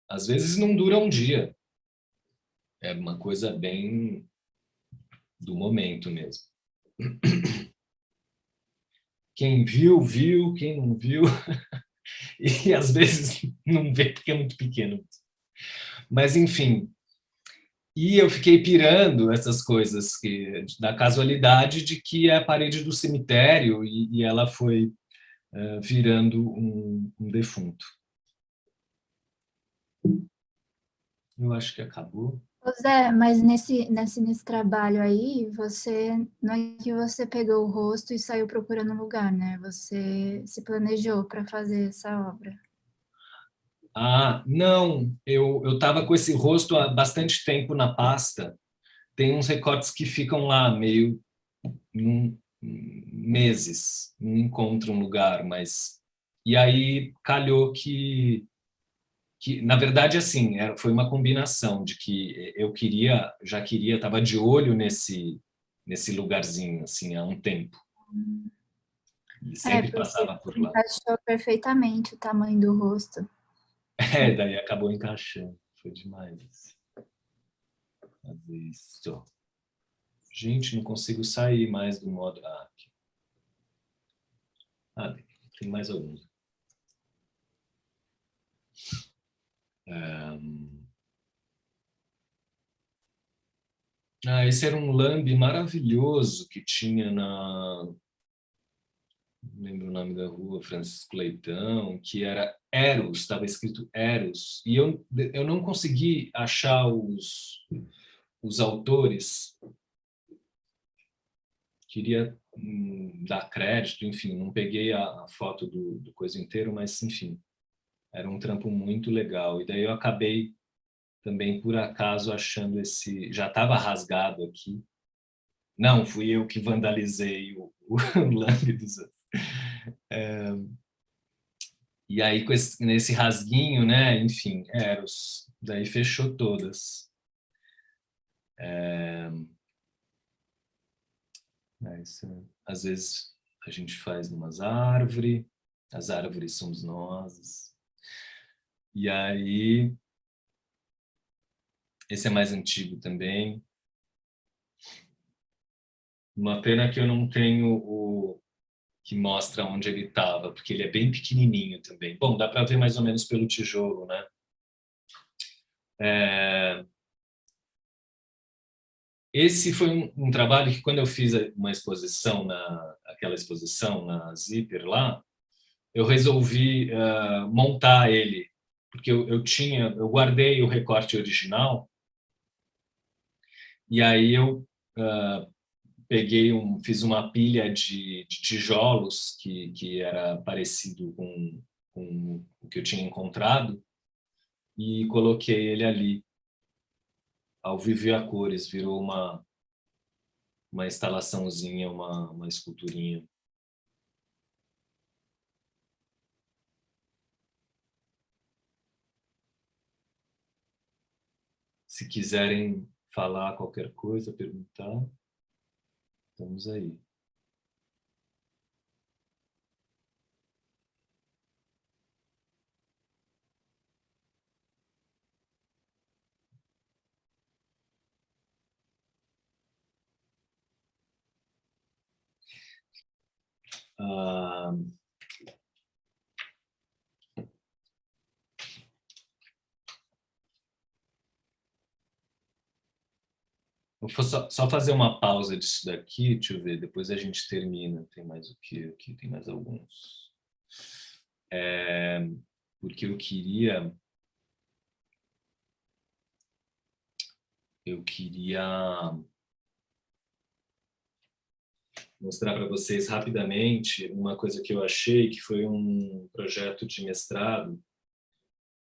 Às vezes não dura um dia. É uma coisa bem do momento mesmo. Quem viu, viu, quem não viu, e às vezes não vê porque é muito pequeno. Mas, enfim, e eu fiquei pirando essas coisas da casualidade de que é a parede do cemitério e ela foi virando um defunto. Eu acho que acabou. Ô Zé, mas nesse trabalho aí, não é que você pegou o rosto e saiu procurando um lugar, né? Você se planejou para fazer essa obra. Ah, não, eu estava com esse rosto há bastante tempo na pasta. Tem uns recortes que ficam lá meio meses, não encontro um lugar, mas... E aí calhou que na verdade, assim, foi uma combinação de que eu já queria, estava de olho nesse lugarzinho, assim, há um tempo. E sempre Porque passava por lá. encaixou perfeitamente o tamanho do rosto. Daí acabou encaixando. Foi demais. Fazer isso. Gente, não consigo sair mais do modo... aqui. Tem mais alguns. Esse era um lambe maravilhoso que tinha não lembro o nome da rua, Francisco Leitão, que era Eros, estava escrito Eros. E eu não consegui achar os autores. Queria dar crédito, enfim, não peguei a foto do coisa inteiro, mas, enfim, era um trampo muito legal. E daí eu acabei também, por acaso, achando esse... Já estava rasgado aqui. Não, fui eu que vandalizei o lambe dos outros. E aí, nesse rasguinho, né? Enfim, Eros. Daí fechou todas. Às vezes a gente faz numas árvores, as árvores somos nós. E aí, esse é mais antigo também. Uma pena que eu não tenho o que mostra onde ele estava, porque ele é bem pequenininho também. Bom, dá para ver mais ou menos pelo tijolo, né? Esse foi um trabalho que, quando eu fiz uma exposição, aquela exposição na Zipper lá, eu resolvi montar ele, porque eu guardei o recorte original, e aí eu fiz uma pilha de tijolos que era parecido com o que eu tinha encontrado, e coloquei ele ali, ao vivo e a cores, virou uma instalaçãozinha, uma esculturinha. Se quiserem falar qualquer coisa, perguntar, estamos aí. Eu vou só fazer uma pausa disso daqui, deixa eu ver, depois a gente termina. Tem mais o que aqui? Tem mais alguns. Porque eu queria mostrar para vocês rapidamente uma coisa que eu achei, que foi um projeto de mestrado.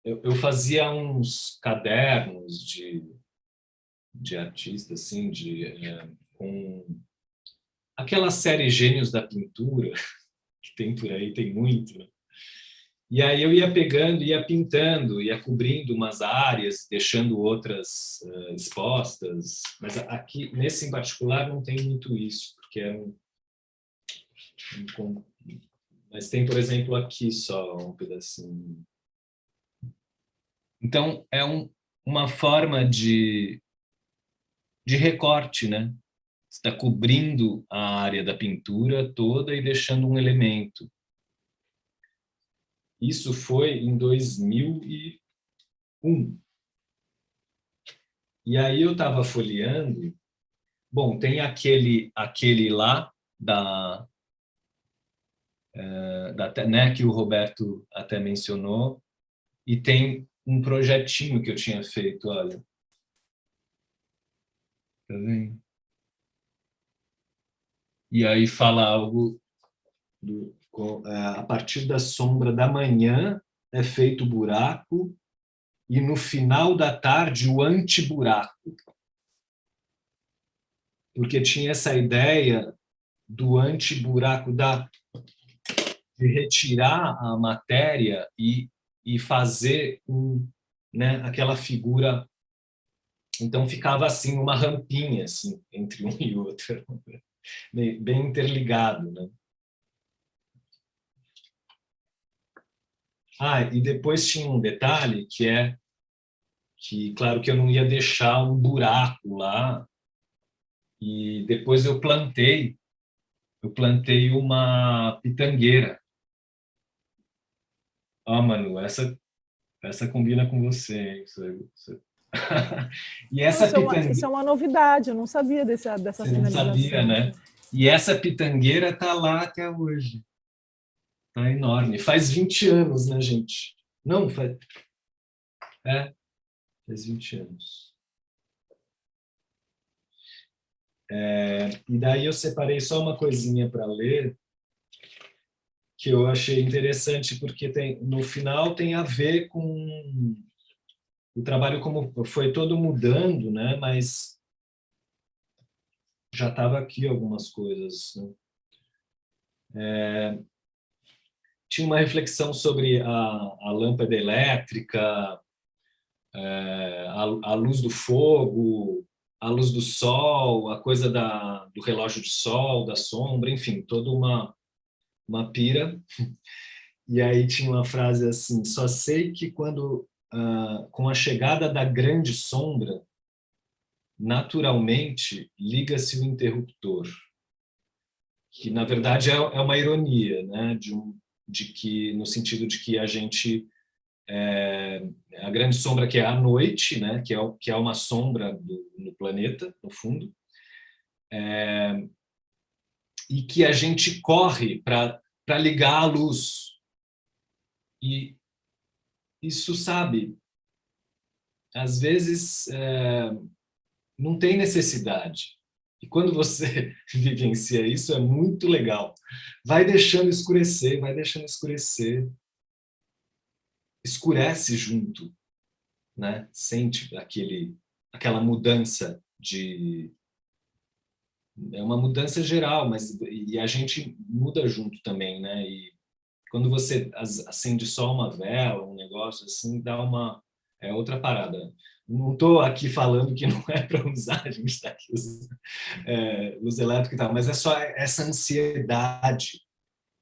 Eu fazia uns cadernos de artista, assim, com aquela série Gênios da Pintura, que tem por aí, tem muito, né? E aí eu ia pegando, ia pintando, ia cobrindo umas áreas, deixando outras expostas, mas aqui, nesse em particular, não tem muito isso, porque é mas tem, por exemplo, aqui só um pedacinho. Então, uma forma de recorte, né? está cobrindo a área da pintura toda e deixando um elemento. Isso foi em 2001. E aí eu estava folheando. Bom, tem aquele lá né, que o Roberto até mencionou, e tem um projetinho que eu tinha feito, olha. Tá vendo? E aí fala algo a partir da sombra da manhã é feito o buraco e no final da tarde o antiburaco. Porque tinha essa ideia do antiburaco, de retirar a matéria e fazer né, aquela figura. Então ficava assim uma rampinha assim, entre um e outro, bem interligado, né? E depois tinha um detalhe que, claro, que eu não ia deixar um buraco lá, e depois eu plantei uma pitangueira. Manu, essa combina com você, hein? E essa pitangueira... Isso é uma novidade, eu não sabia dessa Você não sabia, né? E essa pitangueira está lá até hoje. Está enorme. Faz 20 anos, né, gente? Não, faz 20 anos. E daí eu separei só uma coisinha para ler, que eu achei interessante, porque no final tem a ver com o trabalho, como foi todo mudando, né? Mas já estava aqui algumas coisas, né? Tinha uma reflexão sobre a lâmpada elétrica, a luz do fogo, a luz do sol, a coisa do relógio de sol, da sombra, enfim, toda uma pira. E aí tinha uma frase assim: só sei que quando, com a chegada da grande sombra, naturalmente liga-se o interruptor. Que, na verdade, é uma ironia, né? De que, no sentido de que a gente... a grande sombra, que é a noite, né? Que é uma sombra no planeta, no fundo, e que a gente corre para ligar a luz. E isso, sabe, às vezes não tem necessidade. E quando você vivencia isso, é muito legal. Vai deixando escurecer, vai deixando escurecer. Escurece junto, né? Sente aquela mudança é uma mudança geral, e a gente muda junto também, né? E quando você acende só uma vela, um negócio assim, é outra parada. Não estou aqui falando que não é para usar, a gente está aqui usando luz elétrica e tal, mas é só essa ansiedade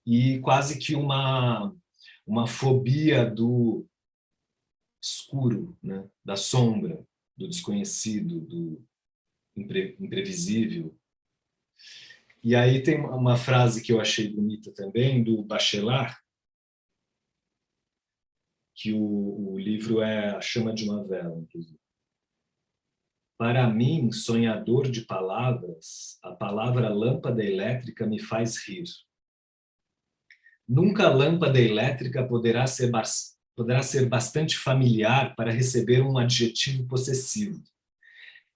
e quase que uma fobia do escuro, né? Da sombra, do desconhecido, do imprevisível. E aí tem uma frase que eu achei bonita também, do Bachelard, que o livro é A Chama de uma Vela, inclusive. Para mim, sonhador de palavras, a palavra lâmpada elétrica me faz rir. Nunca a lâmpada elétrica poderá ser bastante familiar para receber um adjetivo possessivo.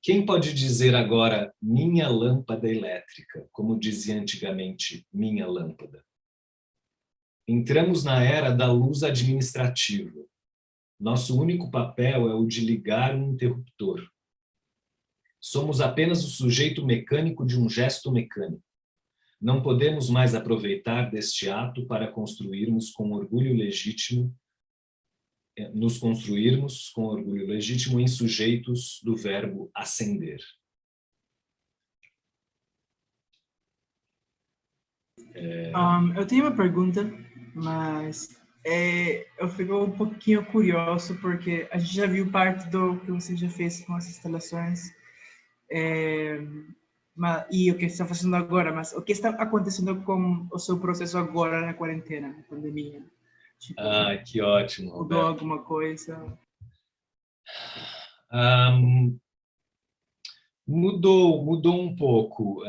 Quem pode dizer agora minha lâmpada elétrica, como dizia antigamente minha lâmpada? Entramos na era da luz administrativa. Nosso único papel é o de ligar um interruptor. Somos apenas o sujeito mecânico de um gesto mecânico. Não podemos mais aproveitar deste ato para construirmos com orgulho legítimo, nos construirmos com orgulho legítimo em sujeitos do verbo acender. Eu tenho uma pergunta, mas eu fico um pouquinho curioso, porque a gente já viu parte do que você já fez com as instalações. e o que está fazendo agora, mas o que está acontecendo com o seu processo agora na quarentena, na pandemia? Tipo, Que ótimo, mudou Roberto. alguma coisa? Mudou um pouco.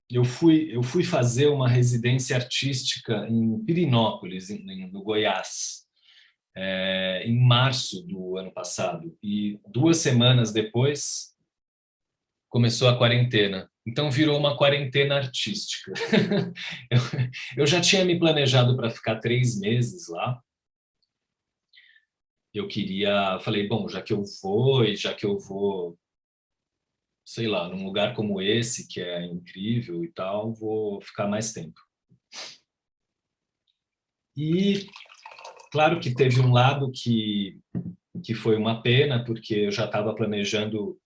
Eu fui fazer uma residência artística em Pirinópolis, no Goiás, em março do ano passado. E 2 semanas depois começou a quarentena. Então virou uma quarentena artística. Eu já tinha me planejado para ficar 3 meses lá. Falei, bom, já que eu vou, sei lá, num lugar como esse, que é incrível e tal, vou ficar mais tempo. E claro que teve um lado que foi uma pena, porque eu já estava planejando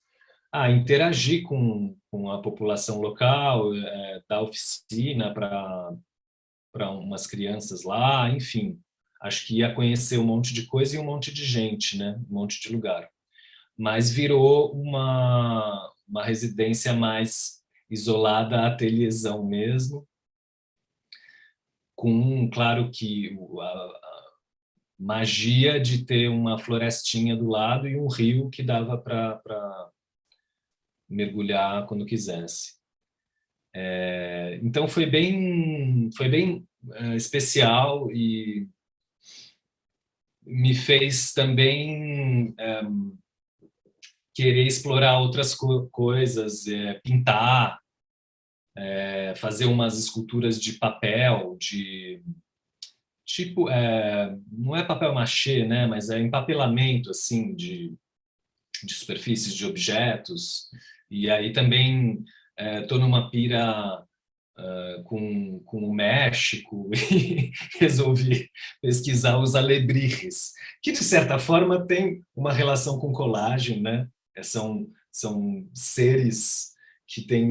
interagir com a população local, dar oficina para umas crianças lá, enfim. Acho que ia conhecer um monte de coisa e um monte de gente, né? Um monte de lugar. Mas virou uma residência mais isolada, ateliêzão mesmo, com, claro que a magia de ter uma florestinha do lado e um rio que dava para mergulhar quando quisesse. Então foi bem especial e me fez também querer explorar outras coisas, pintar, fazer umas esculturas de papel, tipo, não é papel machê, né, mas é empapelamento assim de superfícies de objetos. E aí também estou numa pira com o México e resolvi pesquisar os alebrijes, que de certa forma tem uma relação com colagem, né? São seres que têm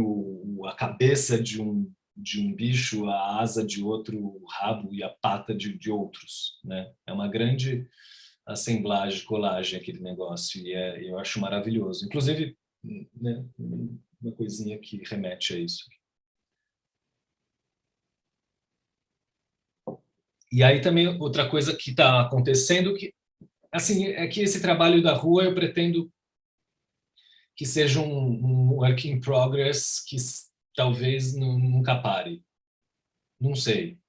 a cabeça de um bicho, a asa de outro, o rabo e a pata de outros, né? É uma grande assemblagem, colagem, aquele negócio, e eu acho maravilhoso. Inclusive, né, uma coisinha que remete a isso. E aí também outra coisa que está acontecendo, que assim, é que esse trabalho da rua eu pretendo que seja um work in progress que talvez nunca pare. Não sei.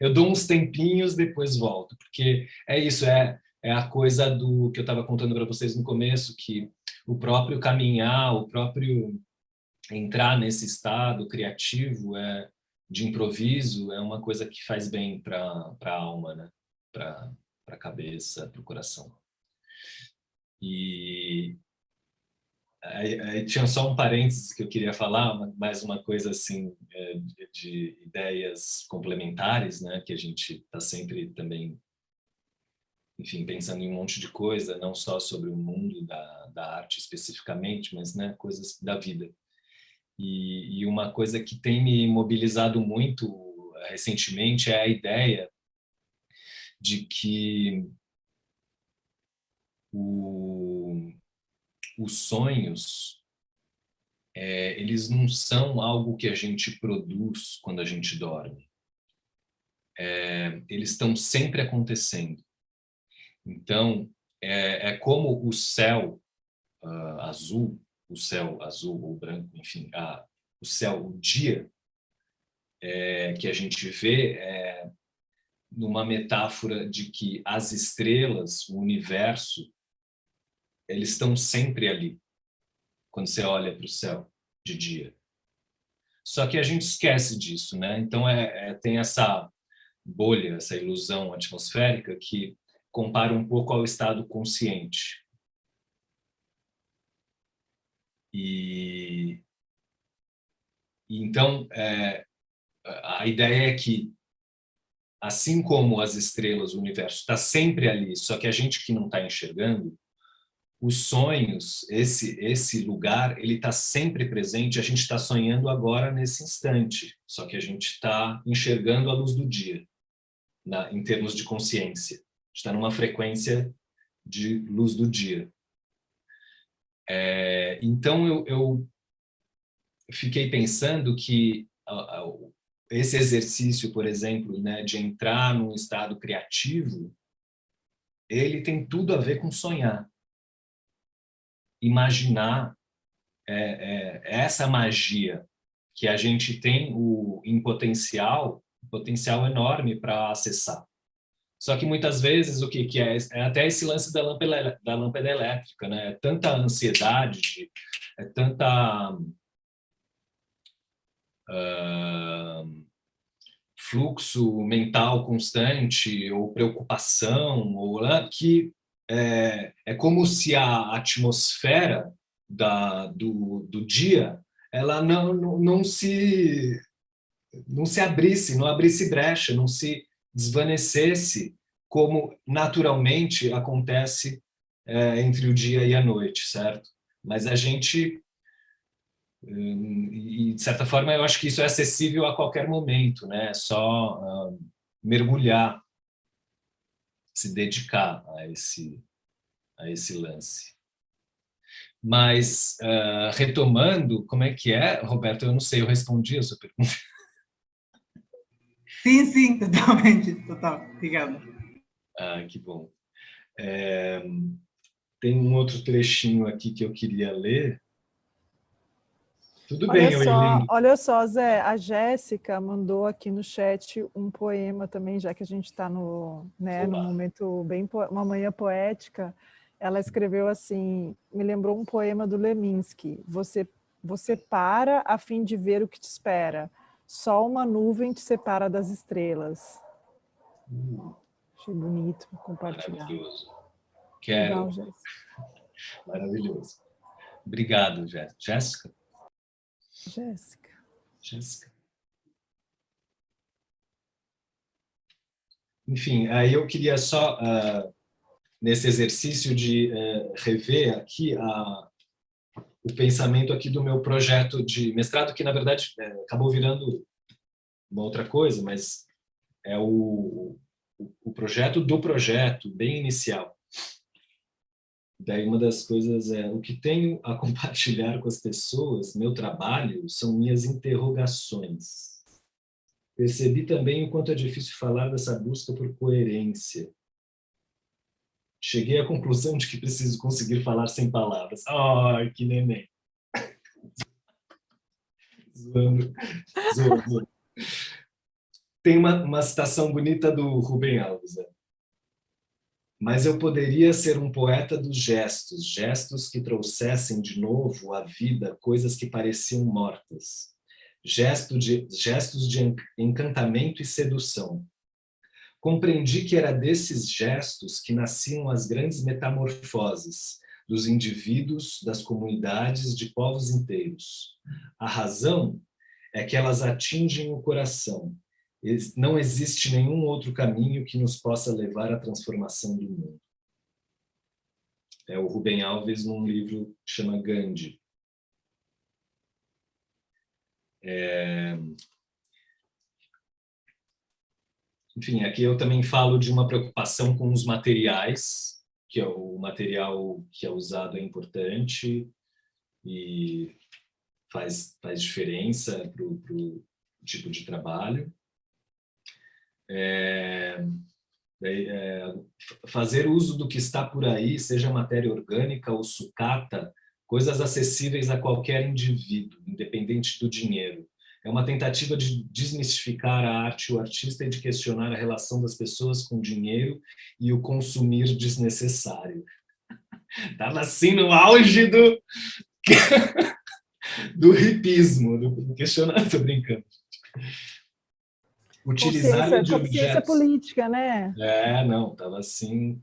Eu dou uns tempinhos, depois volto, porque é isso, é a coisa do que eu estava contando para vocês no começo, que o próprio caminhar, o próprio entrar nesse estado criativo, de improviso, é uma coisa que faz bem para a alma, né? Para a cabeça, para o coração. E aí tinha só um parênteses que eu queria falar, mais uma coisa assim de ideias complementares, né? Que a gente está sempre também, enfim, pensando em um monte de coisa, não só sobre o mundo da arte especificamente, mas, né, coisas da vida. E uma coisa que tem me mobilizado muito recentemente é a ideia de que os sonhos, eles não são algo que a gente produz quando a gente dorme. Eles estão sempre acontecendo. Então, é como o céu azul, o céu azul ou branco, enfim, o céu, o dia que a gente vê numa metáfora de que as estrelas, o universo, eles estão sempre ali, quando você olha para o céu de dia. Só que a gente esquece disso, né? Então tem essa bolha, essa ilusão atmosférica que compara um pouco ao estado consciente. E então a ideia é que, assim como as estrelas, o universo está sempre ali, só que a gente que não está enxergando, os sonhos, esse lugar, ele está sempre presente, a gente está sonhando agora nesse instante, só que a gente está enxergando a luz do dia, em termos de consciência. Está numa frequência de luz do dia. Então, eu fiquei pensando que esse exercício, por exemplo, né, de entrar num estado criativo, ele tem tudo a ver com sonhar. Imaginar essa magia que a gente tem em potencial, potencial enorme para acessar. Só que muitas vezes o que é até esse lance da lâmpada elétrica, né? É tanta ansiedade, é tanta fluxo mental constante ou preocupação que é como se a atmosfera do dia ela não se abrisse, não abrisse brecha, não se desvanecesse como naturalmente acontece entre o dia e a noite, certo? Mas a gente, e de certa forma, eu acho que isso é acessível a qualquer momento, né? É só mergulhar, se dedicar a esse lance. Mas, retomando, como é que é, Roberto? Eu não sei, eu respondi a sua pergunta. Sim, totalmente, total. Obrigado. Ah, que bom. Tem um outro trechinho aqui que eu queria ler. Tudo bem, eu ir lendo. Olha só, Zé, a Jéssica mandou aqui no chat um poema também, já que a gente está no momento uma manhã poética. Ela escreveu assim, me lembrou um poema do Leminski. Você para a fim de ver o que te espera. Só uma nuvem te separa das estrelas. Achei bonito compartilhar. Maravilhoso. Legal, Jéssica. Maravilhoso. Obrigado, Jéssica. Jéssica. Enfim, aí eu queria só, nesse exercício de rever aqui o pensamento aqui do meu projeto de mestrado, que na verdade acabou virando uma outra coisa, mas é o projeto do projeto, bem inicial. Daí uma das coisas é o que tenho a compartilhar com as pessoas, meu trabalho, são minhas interrogações. Percebi também o quanto é difícil falar dessa busca por coerência. Cheguei à conclusão de que preciso conseguir falar sem palavras. Ai, que neném. Zoando. Tem uma citação bonita do Rubem Alves, né? Mas eu poderia ser um poeta dos gestos, gestos que trouxessem de novo à vida coisas que pareciam mortas, gestos de encantamento e sedução. Compreendi que era desses gestos que nasciam as grandes metamorfoses dos indivíduos, das comunidades, de povos inteiros. A razão é que elas atingem o coração. Não existe nenhum outro caminho que nos possa levar à transformação do mundo. É o Rubem Alves num livro que chama Gandhi. Enfim, aqui eu também falo de uma preocupação com os materiais, que é o material que é usado é importante e faz diferença para o tipo de trabalho. Fazer uso do que está por aí, seja matéria orgânica ou sucata, coisas acessíveis a qualquer indivíduo, independente do dinheiro. É uma tentativa de desmistificar a arte e o artista e de questionar a relação das pessoas com o dinheiro e o consumir desnecessário. Estava assim no auge do hipismo, do questionamento, estou brincando. Utilizar de consciência objetos. política, né? Não, estava assim.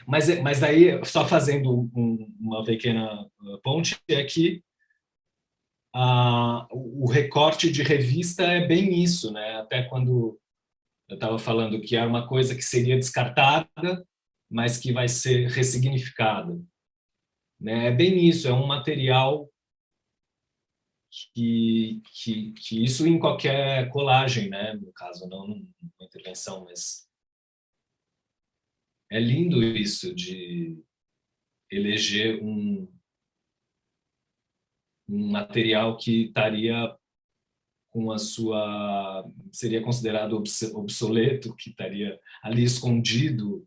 Mas daí, só fazendo uma pequena ponte, é que o recorte de revista é bem isso, né? Até quando eu estava falando que era uma coisa que seria descartada, mas que vai ser ressignificada. Né? É bem isso, é um material que isso em qualquer colagem, né? No caso, não numa intervenção, mas é lindo isso de eleger um material que estaria com a sua... seria considerado obsoleto, que estaria ali escondido,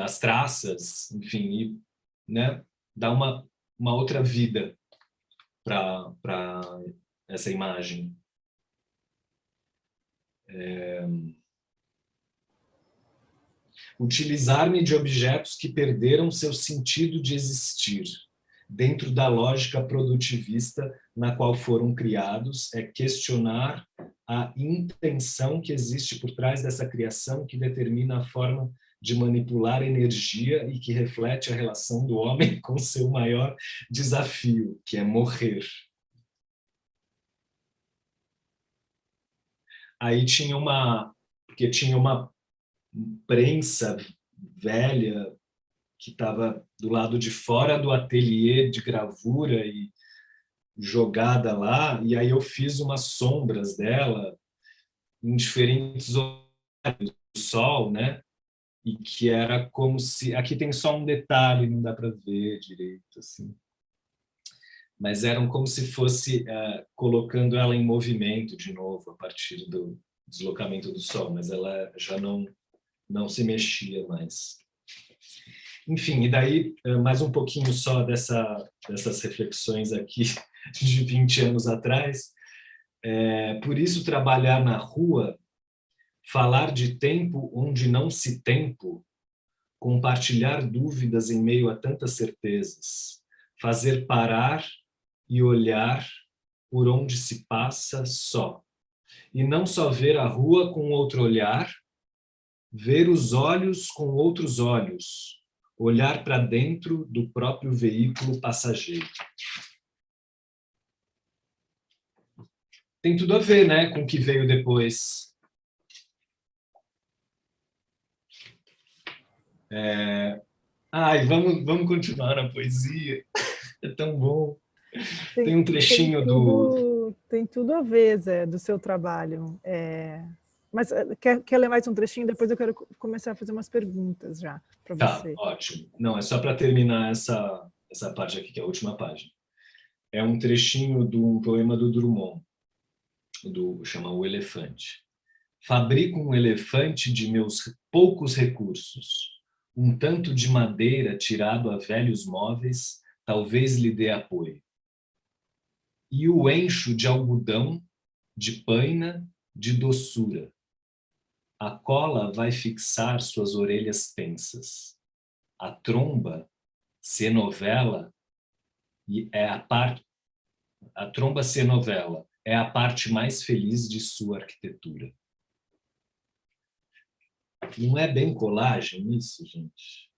as traças, enfim, e, né, dar uma outra vida para essa imagem. Utilizar-me de objetos que perderam seu sentido de existir, dentro da lógica produtivista na qual foram criados, é questionar a intenção que existe por trás dessa criação, que determina a forma de manipular energia e que reflete a relação do homem com seu maior desafio, que é morrer. Aí tinha uma prensa velha que estava do lado de fora do ateliê de gravura e jogada lá, e aí eu fiz umas sombras dela em diferentes horários do sol, né? E que era como se... Aqui tem só um detalhe, não dá para ver direito, assim. Mas eram como se fosse colocando ela em movimento de novo, a partir do deslocamento do sol, mas ela já não se mexia mais. Enfim, e daí, mais um pouquinho só dessas reflexões aqui de 20 anos atrás. Por isso, trabalhar na rua, falar de tempo onde não se tempo, compartilhar dúvidas em meio a tantas certezas, fazer parar e olhar por onde se passa só. E não só ver a rua com outro olhar, ver os olhos com outros olhos, olhar para dentro do próprio veículo passageiro. Tem tudo a ver, né, com o que veio depois. Vamos continuar na poesia. É tão bom. Tem um trechinho Tem tudo a ver, Zé, do seu trabalho. Mas quer ler mais um trechinho? Depois eu quero começar a fazer umas perguntas já para você. Tá, ótimo. Não, é só para terminar essa parte aqui, que é a última página. É um trechinho de um poema do Drummond, chama O Elefante. Fabrico um elefante de meus poucos recursos. Um tanto de madeira tirado a velhos móveis, talvez lhe dê apoio. E o encho de algodão, de paina, de doçura. A cola vai fixar suas orelhas tensas. A tromba cenovela a tromba cenovela é a parte mais feliz de sua arquitetura. Não é bem colagem isso, gente?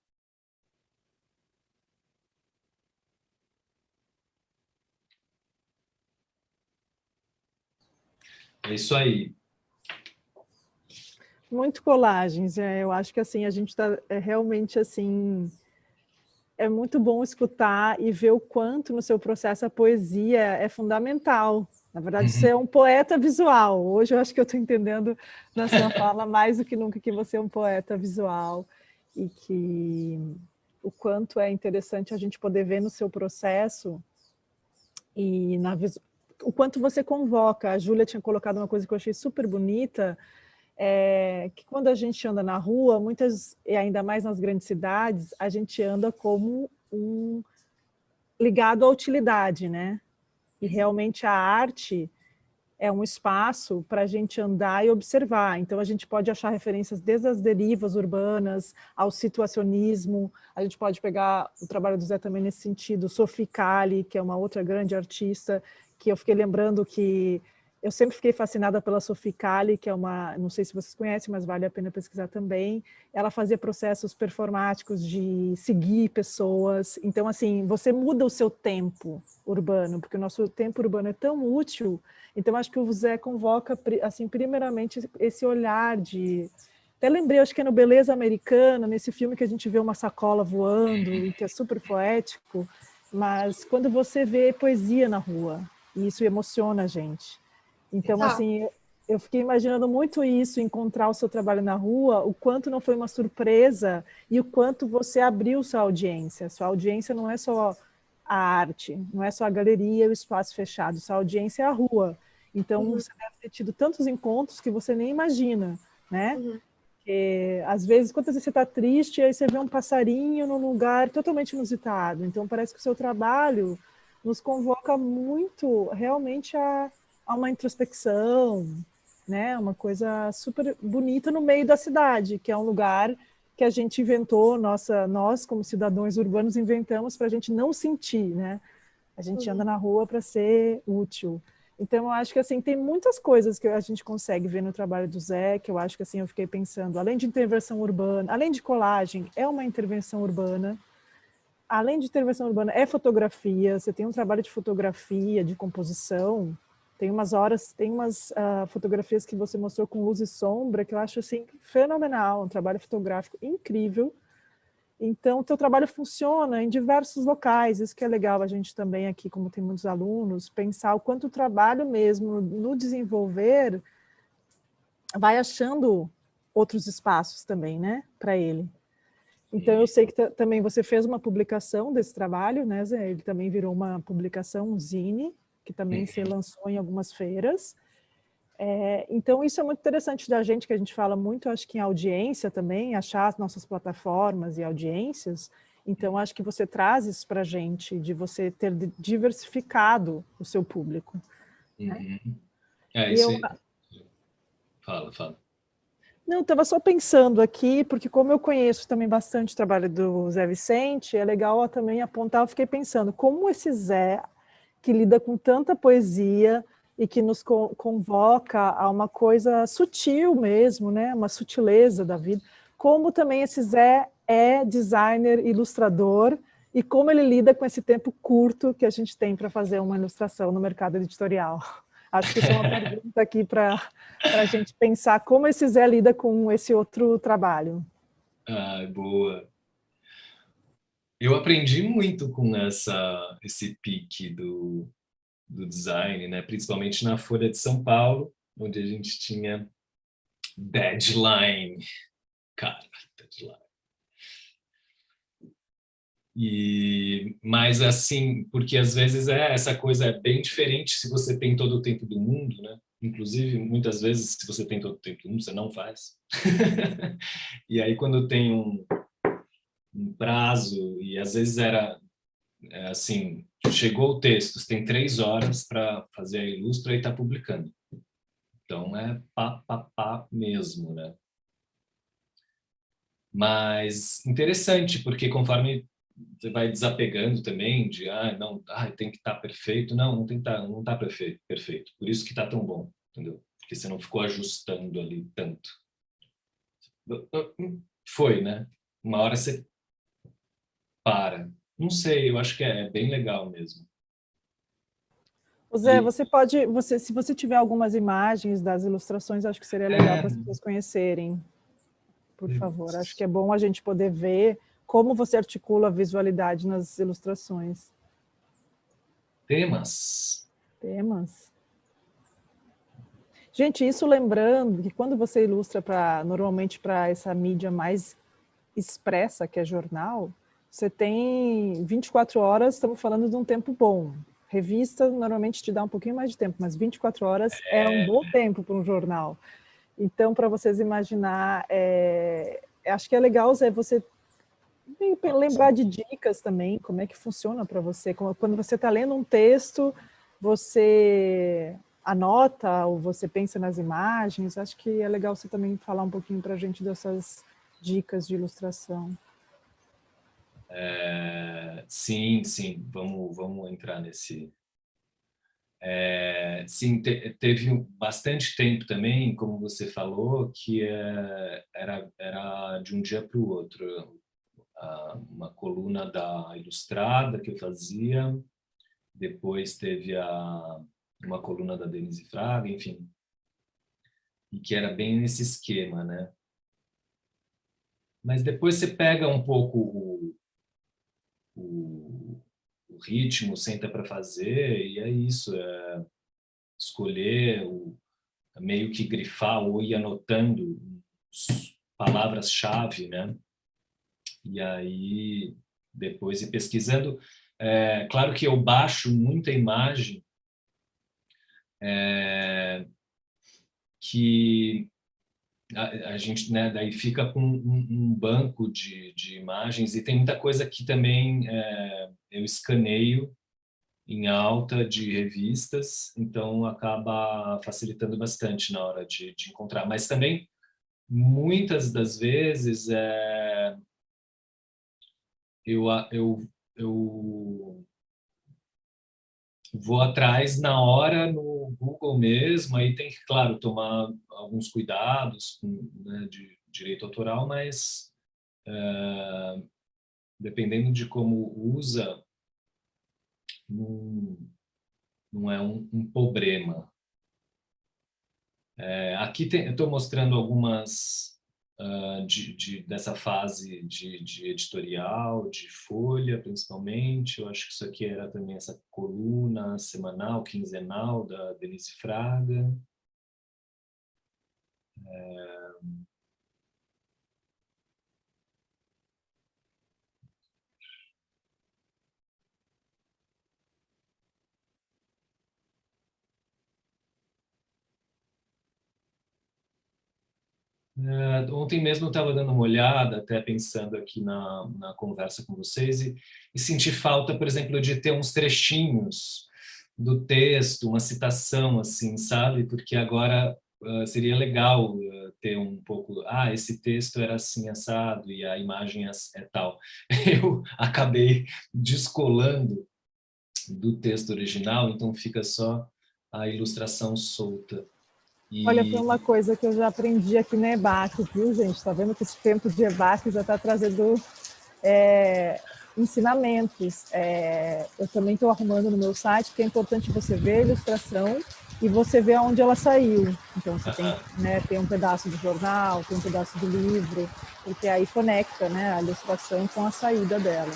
É isso aí. Muito colagens, eu acho que assim, a gente está realmente assim, é muito bom escutar e ver o quanto no seu processo a poesia é fundamental. Na verdade, você é um poeta visual. Hoje eu acho que eu estou entendendo na sua fala mais do que nunca que você é um poeta visual e que o quanto é interessante a gente poder ver no seu processo e o quanto você convoca. A Júlia tinha colocado uma coisa que eu achei super bonita, que quando a gente anda na rua, e ainda mais nas grandes cidades, a gente anda como ligado à utilidade, né? E realmente a arte é um espaço para a gente andar e observar. Então a gente pode achar referências desde as derivas urbanas ao situacionismo. A gente pode pegar o trabalho do Zé também nesse sentido, Sophie Calle, que é uma outra grande artista, que eu fiquei lembrando que eu sempre fiquei fascinada pela Sophie Calle, que é não sei se vocês conhecem, mas vale a pena pesquisar também. Ela fazia processos performáticos de seguir pessoas. Então, assim, você muda o seu tempo urbano, porque o nosso tempo urbano é tão útil. Então, acho que o Zé convoca, assim, primeiramente, esse olhar de... Até lembrei, acho que é no Beleza Americana, nesse filme que a gente vê uma sacola voando, e que é super poético, mas quando você vê poesia na rua, e isso emociona a gente. Então, assim, eu fiquei imaginando muito isso, encontrar o seu trabalho na rua, o quanto não foi uma surpresa e o quanto você abriu sua audiência. Sua audiência não é só a arte, não é só a galeria e o espaço fechado, só a audiência é a rua. Então, você deve ter tido tantos encontros que você nem imagina, né? Porque, às vezes, quantas vezes você está triste, aí você vê um passarinho num lugar totalmente inusitado. Então, parece que o seu trabalho nos convoca muito, realmente, a uma introspecção, né? Uma coisa super bonita no meio da cidade, que é um lugar que a gente inventou, nós, como cidadãos urbanos, inventamos para a gente não sentir, né? A gente anda na rua para ser útil. Então, eu acho que assim, tem muitas coisas que a gente consegue ver no trabalho do Zé, que eu acho que assim, eu fiquei pensando, além de intervenção urbana, além de colagem, é uma intervenção urbana, além de intervenção urbana, é fotografia, você tem um trabalho de fotografia, de composição, tem umas fotografias que você mostrou com luz e sombra, que eu acho assim, fenomenal, um trabalho fotográfico incrível. Então, o teu trabalho funciona em diversos locais, isso que é legal a gente também aqui, como tem muitos alunos, pensar o quanto o trabalho mesmo no desenvolver vai achando outros espaços também, né, para ele. Então, eu sei que também você fez uma publicação desse trabalho, né, Zé? Ele também virou uma publicação, um zine, que também se lançou em algumas feiras. Então, isso é muito interessante da gente, que a gente fala muito, acho que em audiência também, achar as nossas plataformas e audiências. Então, acho que você traz isso para a gente, de você ter diversificado o seu público. Né? Fala. Não, estava só pensando aqui, porque como eu conheço também bastante o trabalho do Zé Vicente, é legal também apontar, eu fiquei pensando, como esse Zé, que lida com tanta poesia e que nos convoca a uma coisa sutil mesmo, né? Uma sutileza da vida, como também esse Zé é designer, ilustrador, e como ele lida com esse tempo curto que a gente tem para fazer uma ilustração no mercado editorial. Acho que isso é uma pergunta aqui para a gente pensar como esse Zé lida com esse outro trabalho. Boa. Eu aprendi muito com esse pique do design, né? Principalmente na Folha de São Paulo, onde a gente tinha deadline. Cara, deadline. Mas assim, porque às vezes essa coisa é bem diferente se você tem todo o tempo do mundo, né? Inclusive, muitas vezes, se você tem todo o tempo do mundo, você não faz. E aí, quando tem um prazo, e às vezes assim, chegou o texto, você tem 3 horas para fazer a ilustra e está publicando. Então, é pá mesmo, né? Mas interessante, porque conforme você vai desapegando também de, não, tem que estar perfeito. Não tem que estar, não está perfeito. Por isso que está tão bom, entendeu? Porque você não ficou ajustando ali tanto. Foi, né? Uma hora você para. Não sei, eu acho que é bem legal mesmo. Zé, se você tiver algumas imagens das ilustrações, acho que seria legal para as pessoas conhecerem. Por favor, acho que é bom a gente poder ver como você articula a visualidade nas ilustrações. Temas. Gente, isso lembrando que quando você ilustra normalmente para essa mídia mais expressa, que é jornal, você tem 24 horas, estamos falando de um tempo bom. Revista normalmente te dá um pouquinho mais de tempo, mas 24 horas é um bom tempo para um jornal. Então, para vocês imaginar, acho que é legal, Zé, você lembrar de dicas também, como é que funciona para você. Quando você está lendo um texto, você anota ou você pensa nas imagens. Acho que é legal você também falar um pouquinho para a gente dessas dicas de ilustração. Sim, vamos entrar nesse... sim, teve bastante tempo também, como você falou, que era de um dia para o outro. Uma coluna da Ilustrada que eu fazia, depois teve uma coluna da Denise Fraga, enfim, e que era bem nesse esquema, né? Mas depois você pega um pouco o ritmo, senta para fazer, e é isso, escolher, meio que grifar ou ir anotando palavras-chave, né? E aí, depois ir pesquisando. Claro que eu baixo muita imagem que a gente, né, daí fica com um banco de imagens, e tem muita coisa que também eu escaneio em alta de revistas, então acaba facilitando bastante na hora de encontrar. Mas também, muitas das vezes, eu vou atrás na hora no Google mesmo, aí tem que, claro, tomar alguns cuidados com, né, de direito autoral, mas dependendo de como usa, não é um problema. Aqui eu estou mostrando algumas dessa fase de editorial, de Folha, principalmente. Eu acho que isso aqui era também essa coluna semanal, quinzenal, da Denise Fraga. Ontem mesmo eu estava dando uma olhada, até pensando aqui na conversa com vocês, e senti falta, por exemplo, de ter uns trechinhos do texto, uma citação, assim, sabe? Porque agora seria legal ter um pouco, esse texto era assim, assado, e a imagem é tal. Eu acabei descolando do texto original, então fica só a ilustração solta. Olha, tem uma coisa que eu já aprendi aqui na EBAC, viu, gente? Tá vendo que esse tempo de EBAC já está trazendo ensinamentos. Eu também estou arrumando no meu site, porque é importante você ver a ilustração e você ver onde ela saiu. Então, você tem um pedaço do jornal, tem um pedaço do livro, porque aí conecta, né, a ilustração com a saída dela.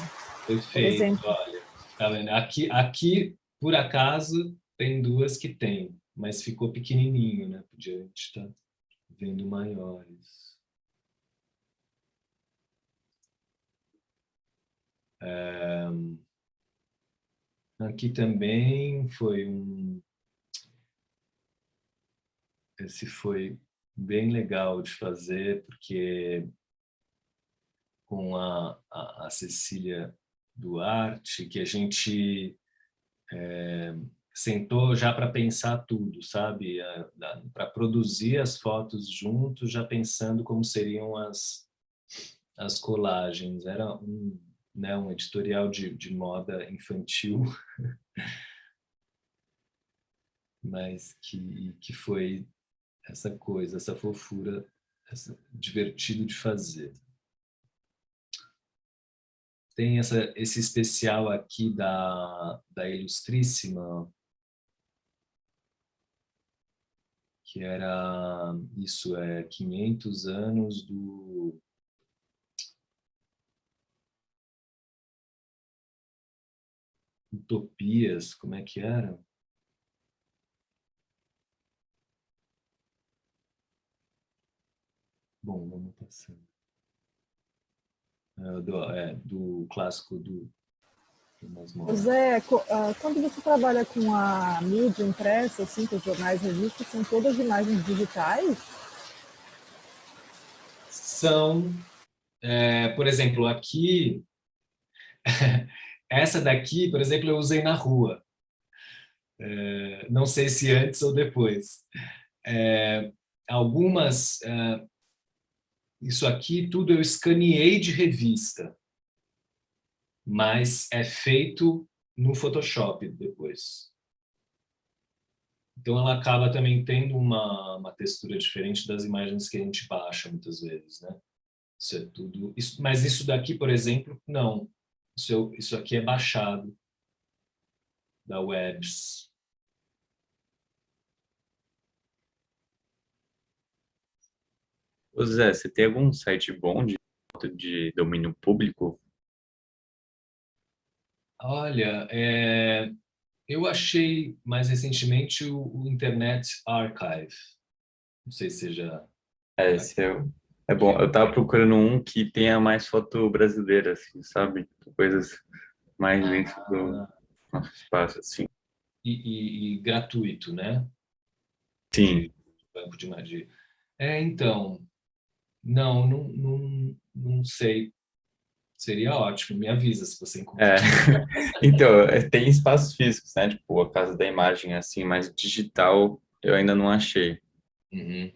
Perfeito, por exemplo. Olha, tá vendo? Aqui, por acaso, tem duas que tem, mas ficou pequenininho, né? Podia a gente estar vendo maiores. Aqui também foi esse foi bem legal de fazer, porque com a Cecília Duarte, que a gente sentou já para pensar tudo, sabe? Para produzir as fotos juntos, já pensando como seriam as colagens. Era um editorial de moda infantil, mas que foi essa coisa, essa fofura, divertido de fazer. Tem esse especial aqui da Ilustríssima, que era, 500 anos do... Utopias, como é que era? Bom, vamos passando. Do clássico do Masmorra. Zé, quando você trabalha com a mídia impressa, assim, com os jornais, revistas, são todas imagens digitais? São, por exemplo, aqui, essa daqui, por exemplo, eu usei na rua. Não sei se antes ou depois. Algumas, isso aqui tudo eu escaneei de revista, mas é feito no Photoshop depois. Então ela acaba também tendo uma textura diferente das imagens que a gente baixa muitas vezes, né? Isso é tudo. Mas isso daqui, por exemplo, não. Isso aqui é baixado da Webs. Ô Zé, você tem algum site bom de domínio público? Olha, eu achei mais recentemente o Internet Archive. Não sei se seja... Esse é bom. Eu tava procurando um que tenha mais foto brasileira, assim, sabe? Coisas mais dentro do Ah, nosso espaço, assim. e gratuito, né? Sim. Banco de magia. Então, não sei. Seria ótimo, me avisa se você encontra. É. Então, tem espaços físicos, né? Tipo, a Casa da Imagem, assim, mas digital eu ainda não achei. Uhum.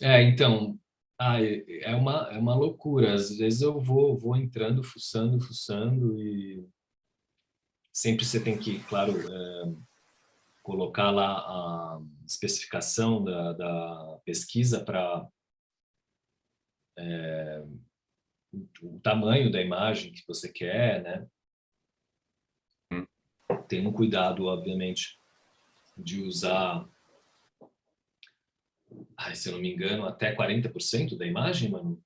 Então, é uma loucura. Às vezes eu vou entrando, fuçando, e sempre você tem que, claro, colocar lá a especificação da pesquisa para o tamanho da imagem que você quer, né? Hum. Tem um cuidado, obviamente, de usar, se eu não me engano, até 40% da imagem, mano.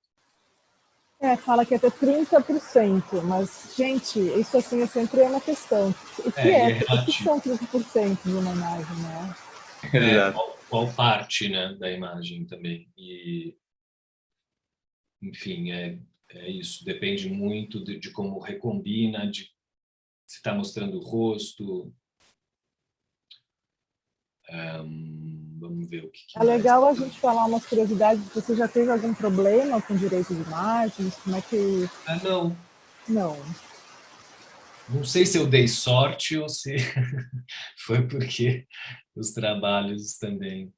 Fala que é até 30%, mas, gente, isso assim sempre é uma questão. E é O que relativo. são 30% de uma imagem, né? Exato. Qual parte, né, da imagem também. E, enfim, é isso. Depende muito de como recombina, de se está mostrando o rosto. Vamos ver o que É mais. legal a gente falar umas curiosidades. Você já teve algum problema com direito de imagens? Como é que... Não. Não. Não sei se eu dei sorte ou se foi porque os trabalhos também.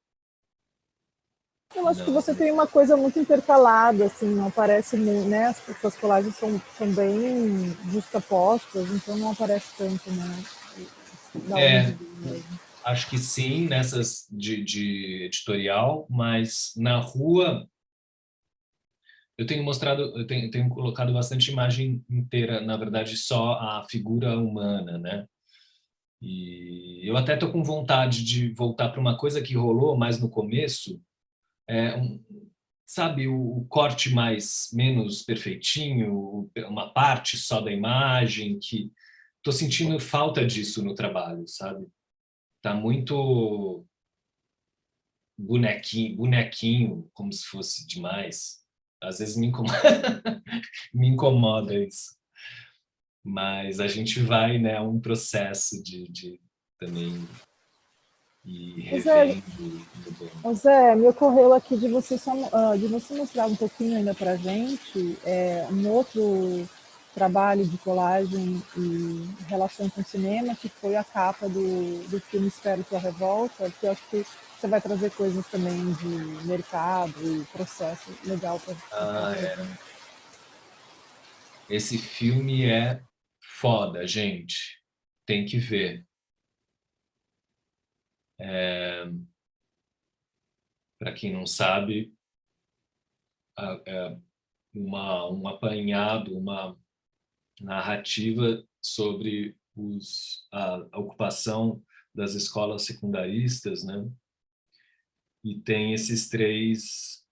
Eu acho que Não. você tem uma coisa muito intercalada, assim, não parece, né? As suas colagens são bem justapostas, então não aparece tanto, né? Da onde É, vem mesmo. acho que sim, nessas de editorial, mas na rua eu tenho mostrado, tenho colocado bastante imagem inteira, na verdade, só a figura humana, né? E eu até tô com vontade de voltar para uma coisa que rolou mais no começo, sabe, o corte menos perfeitinho, uma parte só da imagem, que tô sentindo falta disso no trabalho, sabe? Tá muito bonequinho, como se fosse demais. Às vezes me incomoda isso. Mas a gente vai, né, a um processo de também ir revendo, mudando. Zé, me ocorreu aqui de você, de você mostrar um pouquinho ainda para a gente um outro trabalho de colagem e relação com o cinema, que foi a capa do filme Espero Tua Revolta, que eu acho que você vai trazer coisas também de mercado e processo legal para É. Esse filme é foda, gente. Tem que ver. Para quem não sabe, é um apanhado, uma narrativa sobre a ocupação das escolas secundaristas, né? E tem esses três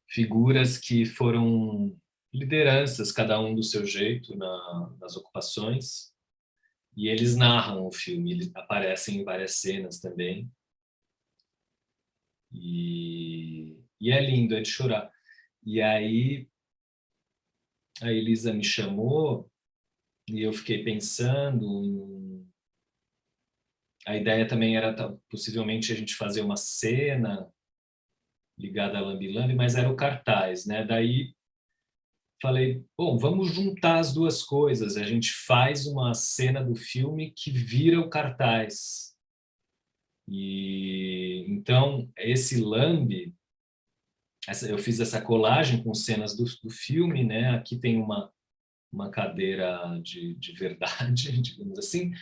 figuras que foram lideranças, cada um do seu jeito, nas ocupações, e eles narram o filme, eles aparecem em várias cenas também, e é lindo, é de chorar. E aí a Elisa me chamou e eu fiquei pensando, a ideia também era possivelmente a gente fazer uma cena ligada a Lambi Lambi, mas era o cartaz, né? Daí falei, bom, vamos juntar as duas coisas. A gente faz uma cena do filme que vira o cartaz. E então esse Lambi, eu fiz essa colagem com cenas do filme, né? Aqui tem uma cadeira de verdade, digamos assim.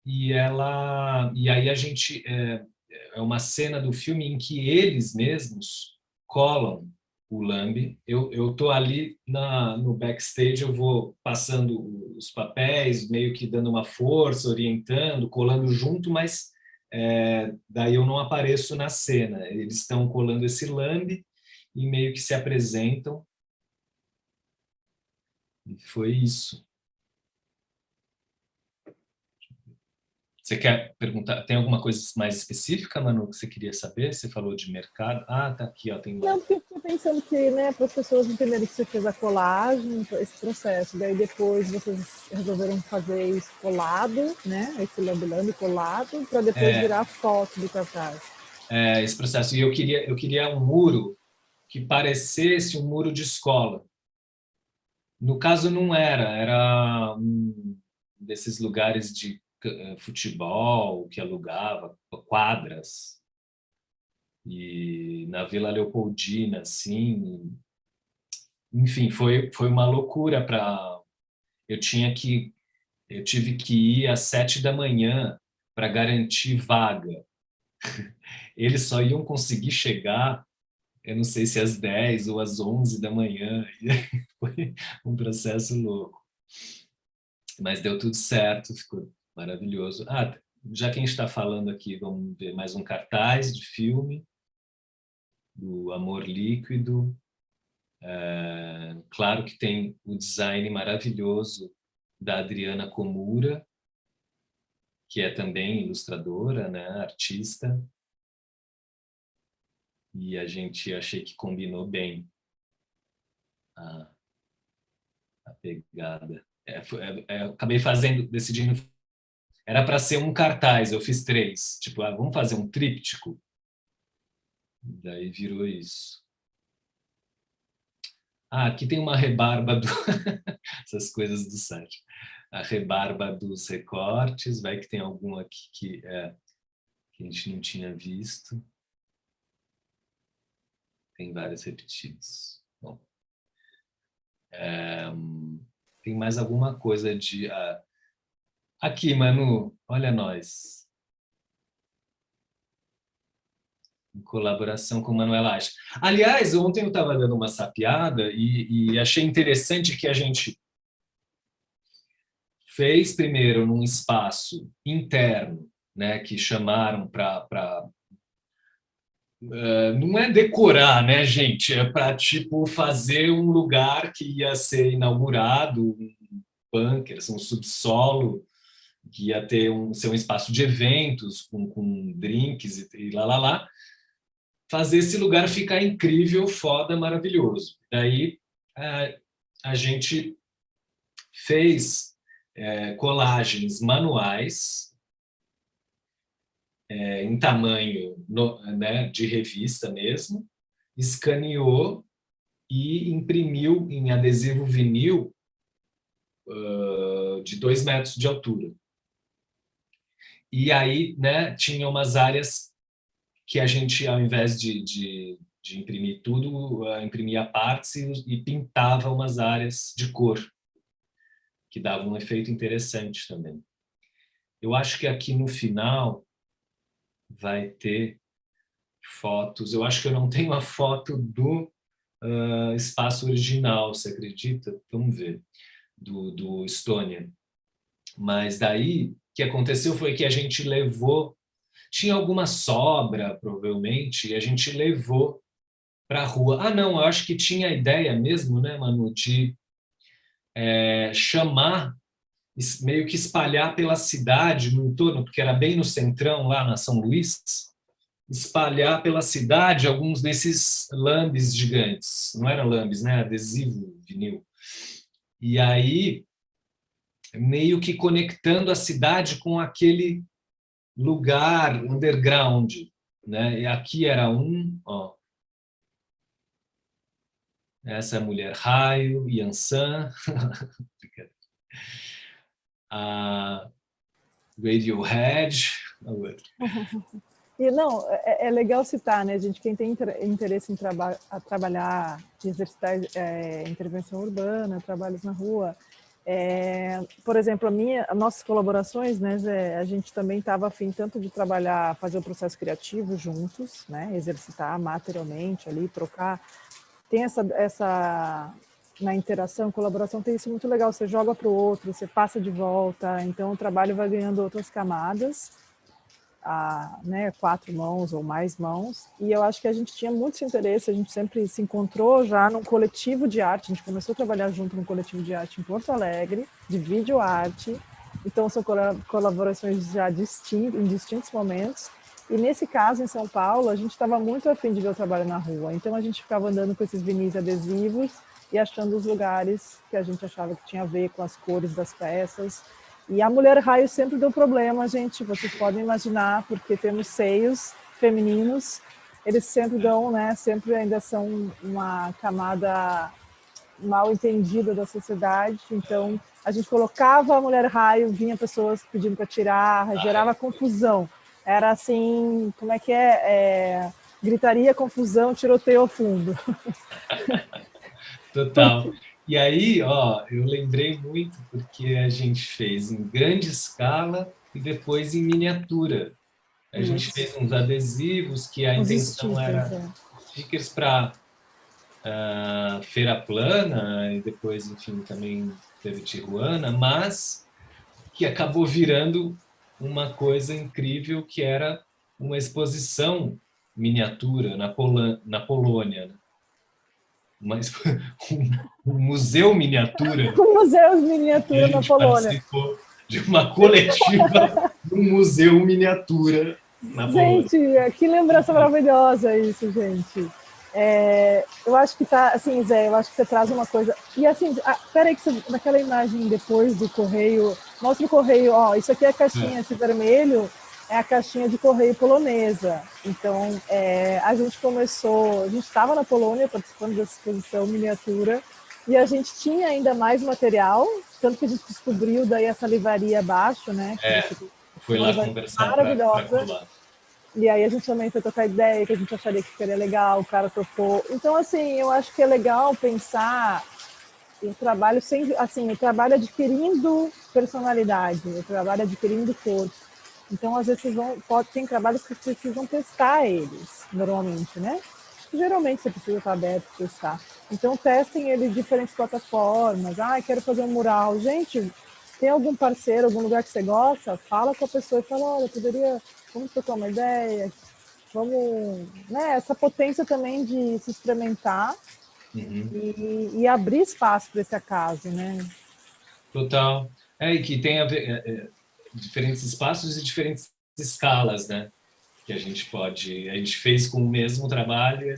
E aí a gente é uma cena do filme em que eles mesmos colam o Lambi. Eu tô ali no backstage, eu vou passando os papéis, meio que dando uma força, orientando, colando junto, mas daí eu não apareço na cena. Eles estão colando esse Lambi e meio que se apresentam. E foi isso. Você quer perguntar? Tem alguma coisa mais específica, Manu, que você queria saber? Você falou de mercado. Ah, tá aqui, ó, tem Não, mais. porque tô pensando que, né, para as pessoas entenderem que você fez a colagem, esse processo, daí depois vocês resolveram fazer isso colado, né, esse lambe colado, para depois virar foto do cartaz. Esse processo. E eu queria um muro que parecesse um muro de escola. No caso, não era um desses lugares de futebol que alugava quadras. E na Vila Leopoldina, assim, enfim, foi uma loucura para. Eu tive que ir às 7 da manhã para garantir vaga. Eles só iam conseguir chegar, eu não sei se às 10 ou às 11 da manhã. Foi um processo louco. Mas deu tudo certo, ficou maravilhoso. Já que a gente está falando aqui, vamos ver mais um cartaz de filme do Amor Líquido. Claro que tem o design maravilhoso da Adriana Komura, que é também ilustradora, né, artista. E achei que combinou bem a pegada. Acabei decidindo, era para ser um cartaz, eu fiz 3. Tipo, vamos fazer um tríptico? Daí virou isso. Aqui tem uma rebarba essas coisas do site. A rebarba dos recortes, vai que tem algum aqui que a gente não tinha visto. Tem vários repetidos. Bom, tem mais alguma coisa de... Aqui, Manu, olha nós. Em colaboração com Manuela Acha. Aliás, ontem eu estava dando uma sapeada e achei interessante que a gente fez primeiro num espaço interno, né, que chamaram para... não é decorar, né, gente? É para tipo, fazer um lugar que ia ser inaugurado, um bunker, um subsolo, que ia ser um espaço de eventos, com drinks e lá. Fazer esse lugar ficar incrível, foda, maravilhoso. Daí a gente fez colagens manuais em tamanho né, de revista mesmo, escaneou e imprimiu em adesivo vinil de 2 metros de altura. E aí, né, tinha umas áreas que a gente, ao invés de imprimir tudo, imprimia partes e pintava umas áreas de cor, que dava um efeito interessante também. Eu acho que aqui no final vai ter fotos. Eu acho que eu não tenho a foto do espaço original, você acredita? Vamos ver, do Estônia. Mas daí, o que aconteceu foi que a gente levou... Tinha alguma sobra, provavelmente, e a gente levou para a rua. Não, eu acho que tinha a ideia mesmo, né, Manu, de chamar, meio que espalhar pela cidade, no entorno, porque era bem no centrão, lá na São Luís, espalhar pela cidade alguns desses lambes gigantes. Não eram lambes, né? Adesivo, vinil. E aí, meio que conectando a cidade com aquele lugar underground, né? E aqui era ó. Essa é a Mulher Raio, Yansan, a Radiohead, a outra. E não, é legal citar, né, gente, quem tem interesse em trabalhar, de exercitar intervenção urbana, trabalhos na rua. Por exemplo, as nossas colaborações, né, a gente também estava afim tanto de trabalhar, fazer o processo criativo juntos, né, exercitar materialmente ali, trocar. Tem essa na interação, colaboração, tem isso muito legal, você joga para o outro, você passa de volta, então o trabalho vai ganhando outras camadas, né, 4 mãos ou mais mãos, e eu acho que a gente tinha muito interesse, a gente sempre se encontrou já num coletivo de arte, a gente começou a trabalhar junto num coletivo de arte em Porto Alegre, de videoarte, então são colaborações já em distintos momentos, E nesse caso, em São Paulo, a gente estava muito afim de ver o trabalho na rua. Então a gente ficava andando com esses vinis adesivos e achando os lugares que a gente achava que tinha a ver com as cores das peças. E a Mulher Raio sempre deu problema, gente, vocês podem imaginar, porque temos seios femininos, eles sempre dão, né, sempre ainda são uma camada mal entendida da sociedade, então a gente colocava a Mulher Raio, vinha pessoas pedindo para tirar, gerava confusão. Era assim, como é que é? Gritaria, confusão, tiroteio ao fundo. Total. E aí, ó, eu lembrei muito porque a gente fez em grande escala e depois em miniatura. A gente fez uns adesivos que a Os intenção stickers, era stickers para Feira Plana e depois, enfim, também teve Tijuana, mas que acabou virando uma coisa incrível que era uma exposição miniatura na Polônia, né? Um museu miniatura. O Museu de E a Miniatura na gente Polônia. participou de uma coletiva no museu miniatura na Polônia. Gente, que lembrança maravilhosa isso, gente. Eu acho que tá, assim, Zé, eu acho que você traz uma coisa. E assim, peraí, que você, naquela imagem depois do correio, mostra o correio, ó, isso aqui é a caixinha, esse vermelho é a caixinha de correio polonesa. Então, a gente começou, a gente estava na Polônia participando dessa exposição miniatura e a gente tinha ainda mais material, tanto que a gente descobriu daí essa livraria abaixo, né? Foi lá conversar para colar. E aí a gente também foi trocar ideia, que a gente acharia que seria legal, o cara topou. Então, assim, eu acho que é legal pensar o trabalho sem, assim, o trabalho adquirindo personalidade, o trabalho adquirindo corpo. Então, às vezes, tem trabalhos que precisam testar eles, normalmente, né? Geralmente você precisa estar aberto para testar. Então, testem eles em diferentes plataformas. Quero fazer um mural. Gente, tem algum parceiro, algum lugar que você gosta? Fala com a pessoa e fala, olha, vamos trocar uma ideia, vamos, né? Essa potência também de se experimentar e abrir espaço para esse acaso, né? Total. E que tem a ver, diferentes espaços e diferentes escalas, né? Que a gente fez com o mesmo trabalho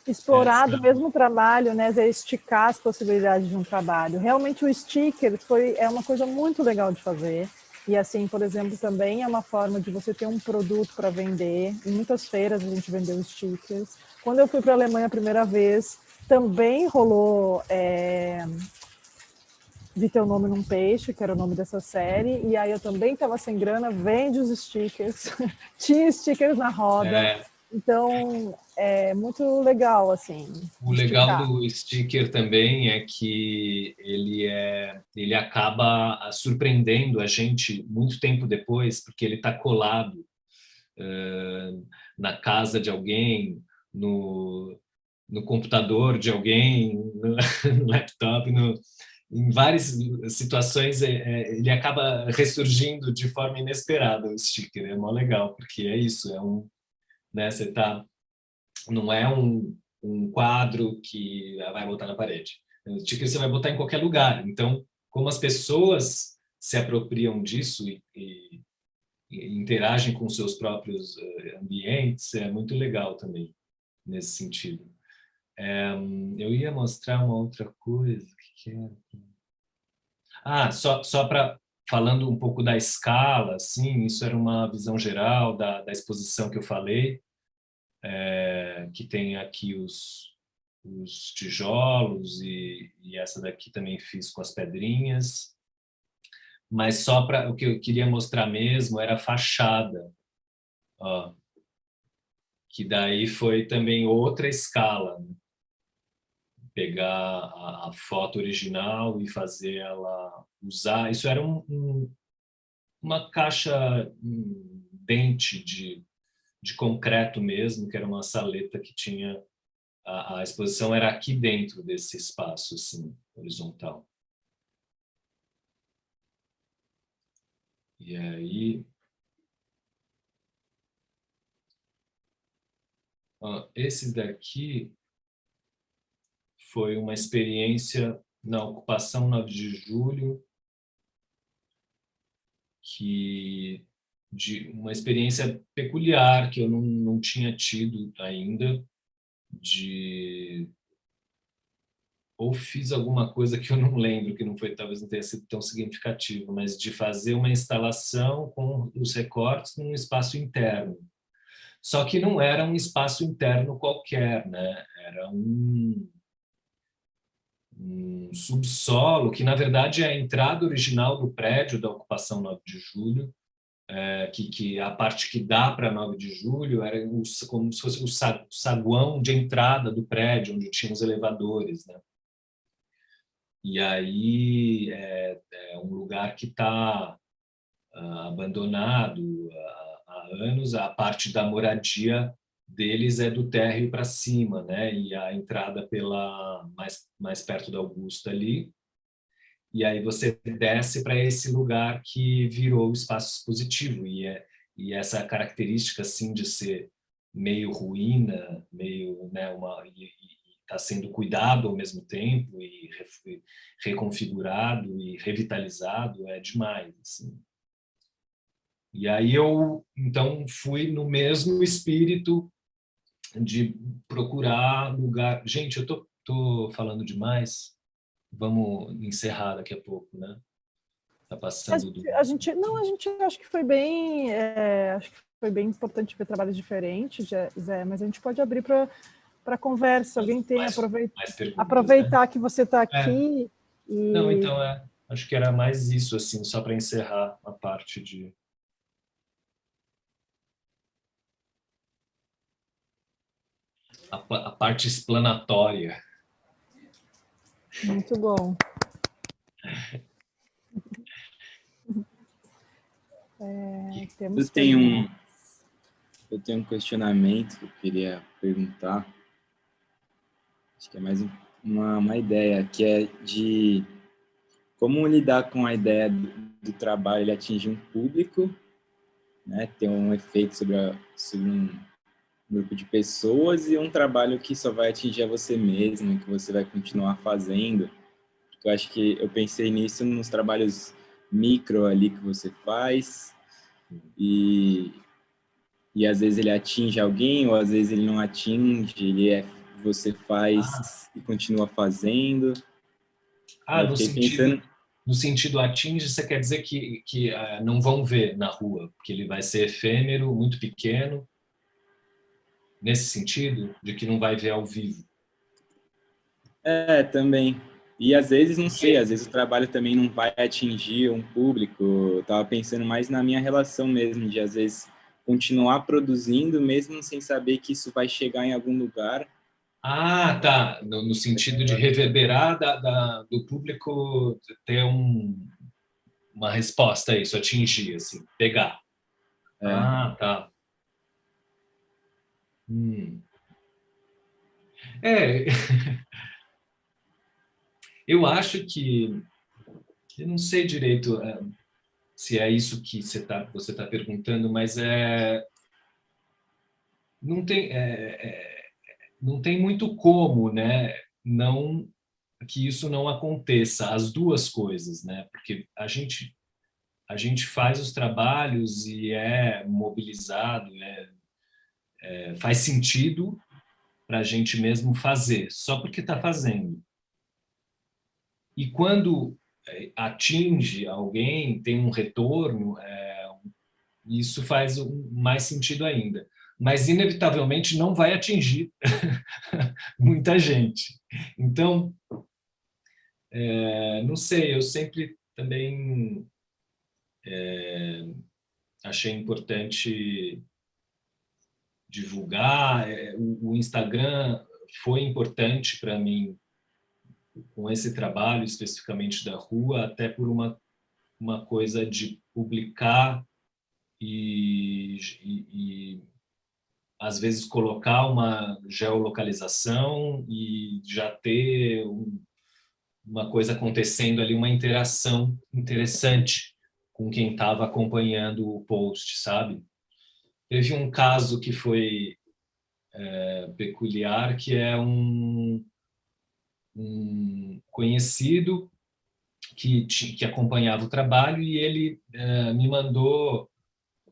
Explorar do mesmo trabalho, né? Esticar as possibilidades de um trabalho. Realmente o sticker é uma coisa muito legal de fazer. E assim, por exemplo, também é uma forma de você ter um produto para vender. Em muitas feiras a gente vendeu stickers. Quando eu fui para a Alemanha a primeira vez, também rolou Vi Teu Nome num Peixe, que era o nome dessa série. E aí eu também estava sem grana, vende os stickers. Tinha stickers na roda. Então, é muito legal, assim. O legal do sticker também é que ele acaba surpreendendo a gente muito tempo depois, porque ele está colado na casa de alguém, no computador de alguém, no laptop, em várias situações ele acaba ressurgindo de forma inesperada, o sticker. É mó legal, porque é isso, né, você não é um quadro que vai botar na parede. O sticker você vai botar em qualquer lugar. Então, como as pessoas se apropriam disso e interagem com seus próprios ambientes, é muito legal também, nesse sentido. Eu ia mostrar uma outra coisa. O que era? Só para falando um pouco da escala, assim, isso era uma visão geral da exposição que eu falei, que tem aqui os tijolos e essa daqui também fiz com as pedrinhas. Mas só para o que eu queria mostrar mesmo era a fachada, ó, que daí foi também outra escala, né? Pegar a foto original e fazer ela usar. Isso era uma caixa, um dente de concreto mesmo, que era uma saleta que tinha. A exposição era aqui dentro desse espaço, assim, horizontal. E aí... esses daqui foi uma experiência na ocupação 9 de julho, que de uma experiência peculiar que eu não tinha tido ainda, ou fiz alguma coisa que eu não lembro, que não foi, talvez não tenha sido tão significativo, mas de fazer uma instalação com os recortes num espaço interno. Só que não era um espaço interno qualquer, né? Era um subsolo, que na verdade é a entrada original do prédio da ocupação 9 de julho, que a parte que dá para 9 de julho era como se fosse o saguão de entrada do prédio, onde tinha os elevadores, né? E aí é um lugar que está abandonado há anos. A parte da moradia deles é do térreo para cima, né? E a entrada mais perto da Augusta ali. E aí você desce para esse lugar que virou o espaço expositivo. E essa característica assim de ser meio ruína, meio, né, está sendo cuidado ao mesmo tempo e reconfigurado e revitalizado é demais, assim. E aí eu então fui no mesmo espírito de procurar lugar. Gente, eu tô falando demais. Vamos encerrar daqui a pouco, né? Tá passando do... A gente acho que foi bem, acho que foi bem importante ver trabalhos diferentes, Zé, mas a gente pode abrir para conversa. Alguém tem aproveitar, né? Que você está aqui. Não, então acho que era mais isso, assim, só para encerrar a parte de... A parte explanatória. Muito bom. Eu tenho um questionamento que eu queria perguntar. Acho que é mais uma ideia, que é de como lidar com a ideia do trabalho ele atingir um público, né, ter um efeito sobre um grupo de pessoas, e um trabalho que só vai atingir a você mesmo, que você vai continuar fazendo. Porque eu acho que eu pensei nisso nos trabalhos micro ali que você faz, e às vezes ele atinge alguém, ou às vezes ele não atinge, você faz e continua fazendo. No sentido atinge, você quer dizer que não vão ver na rua, porque ele vai ser efêmero, muito pequeno, nesse sentido, de que não vai ver ao vivo. Também. E às vezes, não sei, às vezes o trabalho também não vai atingir um público. Eu estava pensando mais na minha relação mesmo, de às vezes continuar produzindo, mesmo sem saber que isso vai chegar em algum lugar. Ah, tá. No sentido de reverberar do público, ter uma resposta a isso, atingir, assim, pegar. Ah, tá. Eu acho que... Eu não sei direito se é isso que você tá perguntando, mas não tem muito como, né, que isso não aconteça, as duas coisas, né? Porque a gente faz os trabalhos e é mobilizado, faz sentido para a gente mesmo fazer, só porque está fazendo. E quando atinge alguém, tem um retorno, isso faz mais sentido ainda. Mas, inevitavelmente, não vai atingir muita gente. Então, não sei, eu sempre também achei importante divulgar. O Instagram foi importante para mim com esse trabalho especificamente da rua, até por uma coisa de publicar e às vezes colocar uma geolocalização e já ter uma coisa acontecendo ali, uma interação interessante com quem estava acompanhando o post, sabe? Teve um caso que foi peculiar, que é um conhecido que acompanhava o trabalho, e ele me mandou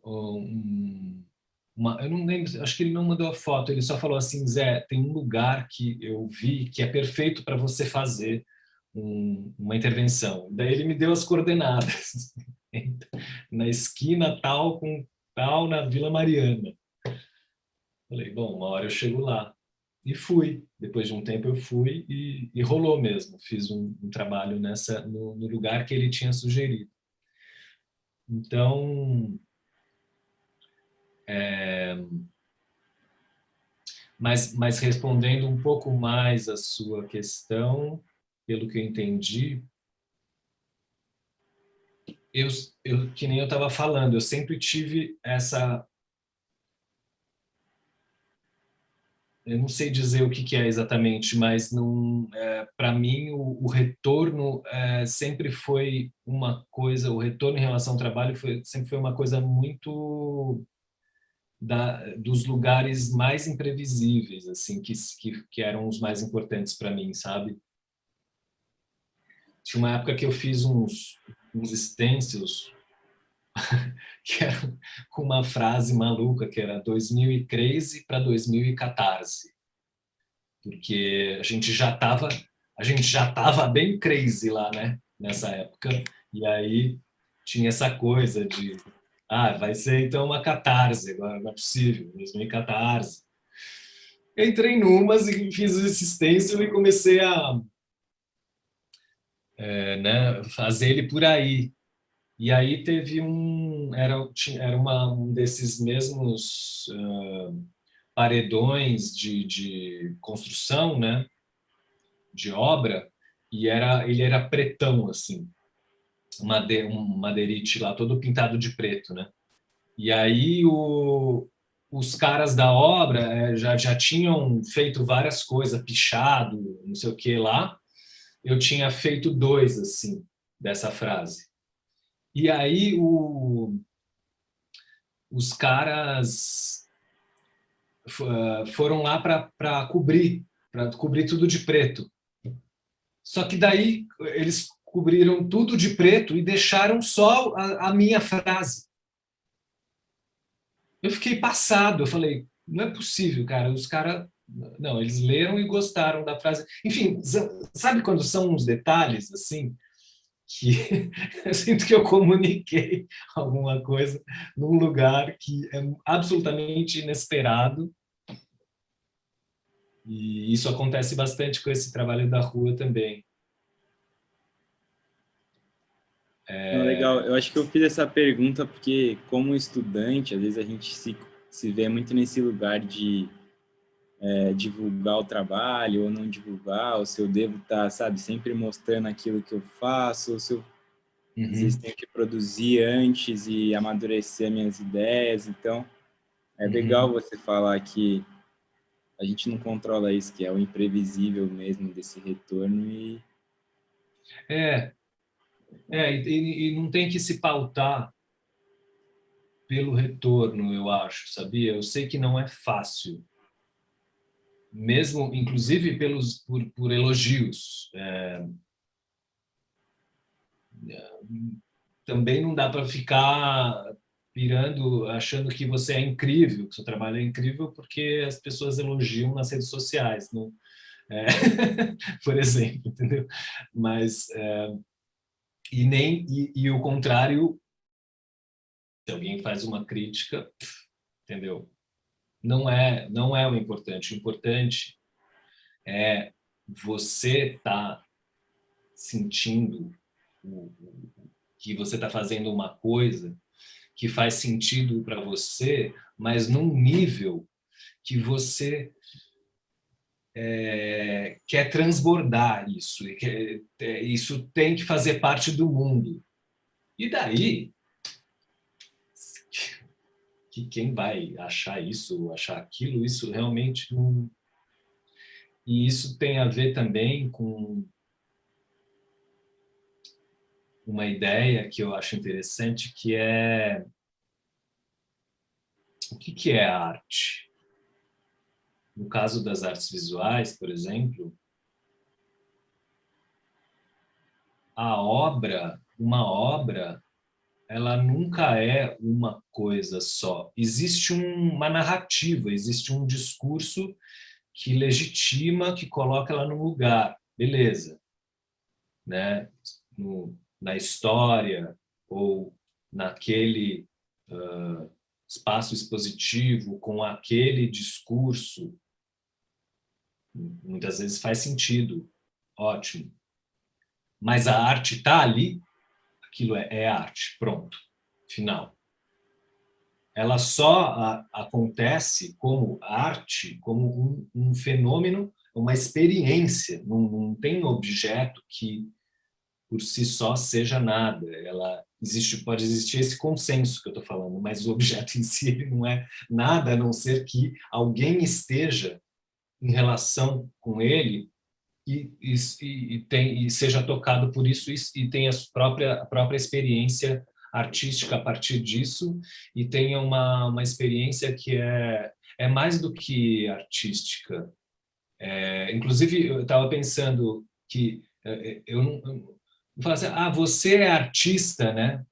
eu não lembro, acho que ele não mandou a foto, ele só falou assim, Zé, tem um lugar que eu vi que é perfeito para você fazer uma intervenção. Daí ele me deu as coordenadas, na esquina tal com tal, na Vila Mariana. Falei, bom, uma hora eu chego lá. E fui. Depois de um tempo eu fui e rolou mesmo. Fiz um trabalho no lugar que ele tinha sugerido. Então, mas respondendo um pouco mais a sua questão, pelo que eu entendi, que nem eu estava falando, eu sempre tive essa... Eu não sei dizer o que é exatamente, mas para mim o retorno sempre foi uma coisa, o retorno em relação ao trabalho sempre foi uma coisa muito dos lugares mais imprevisíveis, assim, que eram os mais importantes para mim, sabe? Tinha uma época que eu fiz uns stencils que eram com uma frase maluca, que era 2013 para 2014. Porque a gente já estava bem crazy lá, né? Nessa época. E aí tinha essa coisa de vai ser então uma catarse, agora não é possível, 2014. Entrei numas e fiz esse stencil e comecei a fazer ele por aí. E aí teve um desses mesmos paredões de construção, né? De obra, e ele era pretão, assim, um madeirite lá, todo pintado de preto, né? E aí os caras da obra já tinham feito várias coisas, pichado, não sei o que lá. Eu tinha feito 2, assim, dessa frase. E aí os caras foram lá para cobrir tudo de preto. Só que daí eles cobriram tudo de preto e deixaram só a minha frase. Eu fiquei passado, eu falei, não é possível, cara, os caras... Não, eles leram e gostaram da frase. Enfim, sabe quando são uns detalhes, assim, que eu sinto que eu comuniquei alguma coisa num lugar que é absolutamente inesperado. E isso acontece bastante com esse trabalho da rua também. Legal, eu acho que eu fiz essa pergunta porque, como estudante, às vezes a gente se vê muito nesse lugar de divulgar o trabalho ou não divulgar, ou se eu devo estar, sabe, sempre mostrando aquilo que eu faço, ou se eu às vezes tenho que produzir antes e amadurecer minhas ideias. Então, é legal você falar que a gente não controla isso, que é o imprevisível mesmo desse retorno. E não tem que se pautar pelo retorno, eu acho, sabia? Eu sei que não é fácil, mesmo, inclusive, por elogios. Também não dá para ficar pirando, achando que você é incrível, que seu trabalho é incrível, porque as pessoas elogiam nas redes sociais, não, por exemplo, entendeu? Mas e o contrário, se alguém faz uma crítica, entendeu? Não é o importante. O importante é você estar sentindo que você está fazendo uma coisa que faz sentido para você, mas num nível que você quer transbordar isso. Isso tem que fazer parte do mundo. E daí, que quem vai achar isso, achar aquilo, isso realmente não... E isso tem a ver também com uma ideia que eu acho interessante, que é o que é a arte? No caso das artes visuais, por exemplo, uma obra ela nunca é uma coisa só. Existe uma narrativa, existe um discurso que legitima, que coloca ela no lugar. Beleza. Né? Na história ou naquele espaço expositivo, com aquele discurso, muitas vezes faz sentido, ótimo. Mas a arte está ali, aquilo é arte, pronto, final. Ela só acontece como arte, como um fenômeno, uma experiência, não tem objeto que por si só seja nada. Ela pode existir esse consenso que eu estou falando, mas o objeto em si ele não é nada, a não ser que alguém esteja em relação com ele e seja tocado por isso e tenha a própria experiência artística a partir disso e tenha uma experiência que é mais do que artística. Inclusive, eu estava pensando que eu não falo assim, você é artista, né?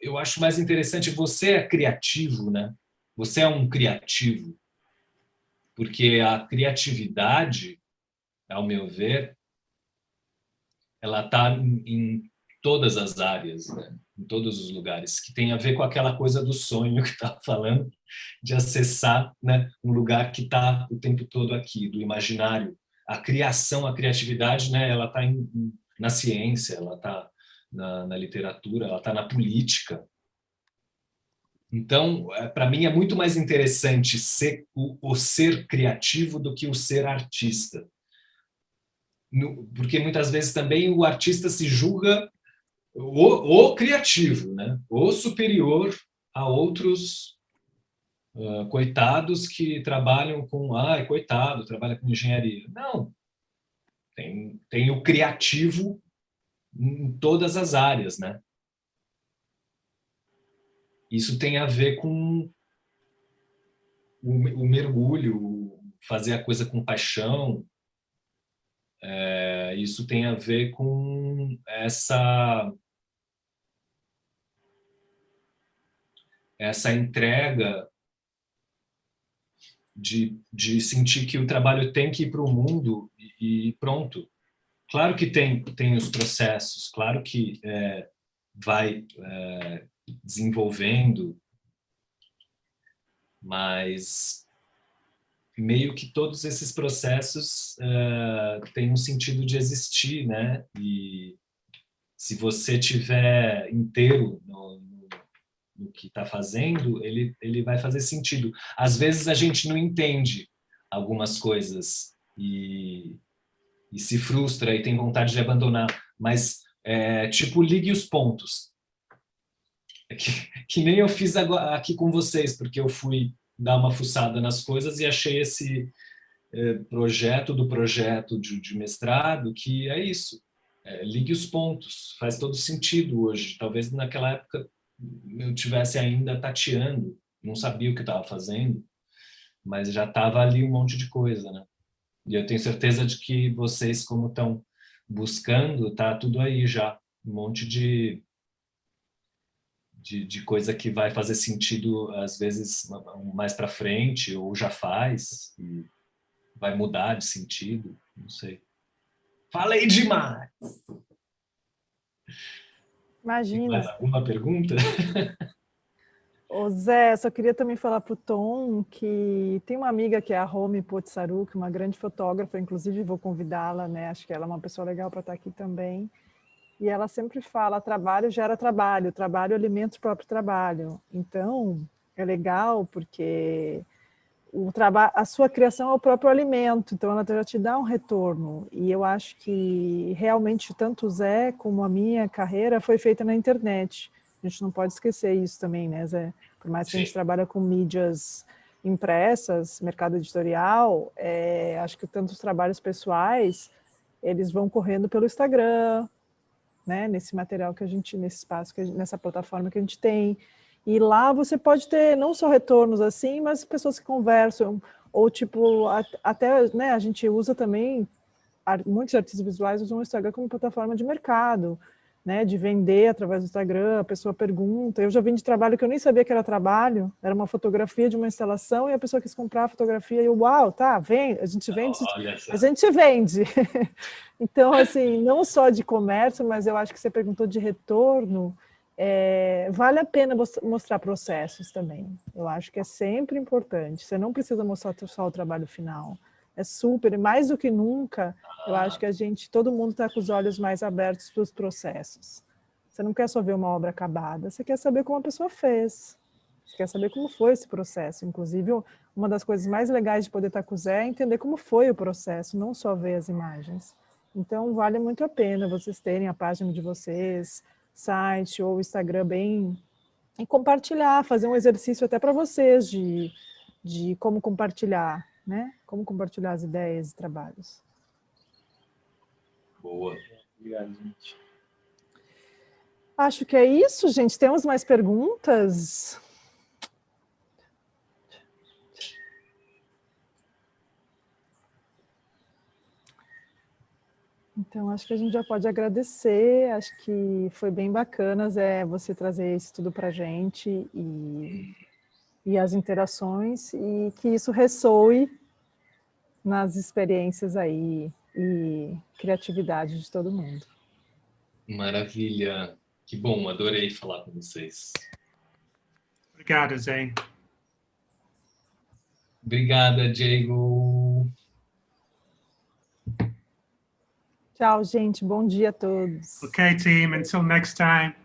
Eu acho mais interessante, você é criativo, né? Você é um criativo. Porque a criatividade, ao meu ver, ela está em todas as áreas, né? Em todos os lugares, que tem a ver com aquela coisa do sonho que estava falando, de acessar, né, um lugar que está o tempo todo aqui, do imaginário. A criação, a criatividade, né, ela está na ciência, ela está na literatura, ela está na política. Então, para mim, é muito mais interessante o ser criativo do que o ser artista. Porque muitas vezes também o artista se julga o criativo, né? O superior a outros coitados que trabalham com... coitado, trabalha com engenharia. Não. Tem o criativo em todas as áreas, né? Isso tem a ver com o mergulho, fazer a coisa com paixão. Isso tem a ver com essa entrega de sentir que o trabalho tem que ir para o mundo e pronto. Claro que tem os processos, claro que vai desenvolvendo, mas meio que todos esses processos têm um sentido de existir, né? E se você tiver inteiro no que está fazendo, ele vai fazer sentido. Às vezes a gente não entende algumas coisas e se frustra e tem vontade de abandonar, mas tipo, ligue os pontos. Que nem eu fiz agora, aqui com vocês, porque eu fui dar uma fuçada nas coisas e achei esse projeto de mestrado, que é isso. Ligue os pontos, faz todo sentido hoje. Talvez naquela época eu tivesse ainda tateando, não sabia o que estava fazendo, mas já estava ali um monte de coisa, né? E eu tenho certeza de que vocês, como estão buscando, tá tudo aí já, um monte de coisa que vai fazer sentido, às vezes, mais para frente, ou já faz, e vai mudar de sentido, não sei. Falei demais! Imagina. Mais alguma pergunta? Ô Zé, só queria também falar para o Tom que tem uma amiga que é a Romy Potsaru, que é uma grande fotógrafa, inclusive vou convidá-la, né? Acho que ela é uma pessoa legal para estar aqui também. E ela sempre fala, trabalho gera trabalho, trabalho alimenta o próprio trabalho. Então, é legal porque a sua criação é o próprio alimento, então ela já te dá um retorno. E eu acho que realmente tanto o Zé como a minha carreira foi feita na internet. A gente não pode esquecer isso também, né, Zé? Por mais que a gente trabalha com mídias impressas, mercado editorial, acho que tanto os trabalhos pessoais, eles vão correndo pelo Instagram, né, nesse material que a gente, nesse espaço, nessa plataforma que a gente tem. E lá você pode ter não só retornos assim, mas pessoas que conversam, ou tipo, até, né, a gente usa também, muitos artistas visuais usam o Instagram como plataforma de mercado. né, de vender através do Instagram, a pessoa pergunta. Eu já vim de trabalho que eu nem sabia que era trabalho, era uma fotografia de uma instalação e a pessoa quis comprar a fotografia e eu, uau, tá, vem, a gente vende, a gente vende. Então, assim, não só de comércio, mas eu acho que você perguntou de retorno, vale a pena mostrar processos também. Eu acho que é sempre importante, você não precisa mostrar só o trabalho final. É super, mais do que nunca, eu acho que todo mundo está com os olhos mais abertos para os processos. Você não quer só ver uma obra acabada, você quer saber como a pessoa fez. Você quer saber como foi esse processo. Inclusive, uma das coisas mais legais de poder estar com o Zé é entender como foi o processo, não só ver as imagens. Então, vale muito a pena vocês terem a página de vocês, site ou Instagram e compartilhar, fazer um exercício até para vocês de como compartilhar, né? Como compartilhar as ideias e trabalhos. Boa. Obrigado, gente. Acho que é isso, gente. Temos mais perguntas? Então, acho que a gente já pode agradecer. Acho que foi bem bacana, Zé, você trazer isso tudo para a gente e as interações, e que isso ressoe nas experiências aí e criatividade de todo mundo. Maravilha. Que bom, adorei falar com vocês. Obrigado, Zé. Obrigada, Diego. Tchau, gente. Bom dia a todos. Okay, team, until next time.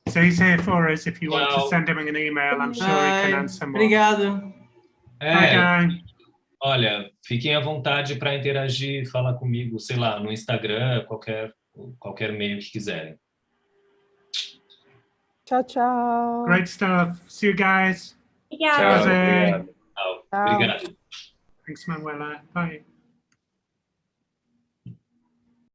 Zay's here for us. If you want to send him an email, I'm sure he can answer more. Obrigado. Bye, guys. Olha, fiquem à vontade para interagir, falar comigo, sei lá, no Instagram, qualquer meio que quiserem. Tchau, tchau. Great stuff. See you guys. Obrigada. Zé. Tchau. Obrigado. Thanks, Manuela. Bye.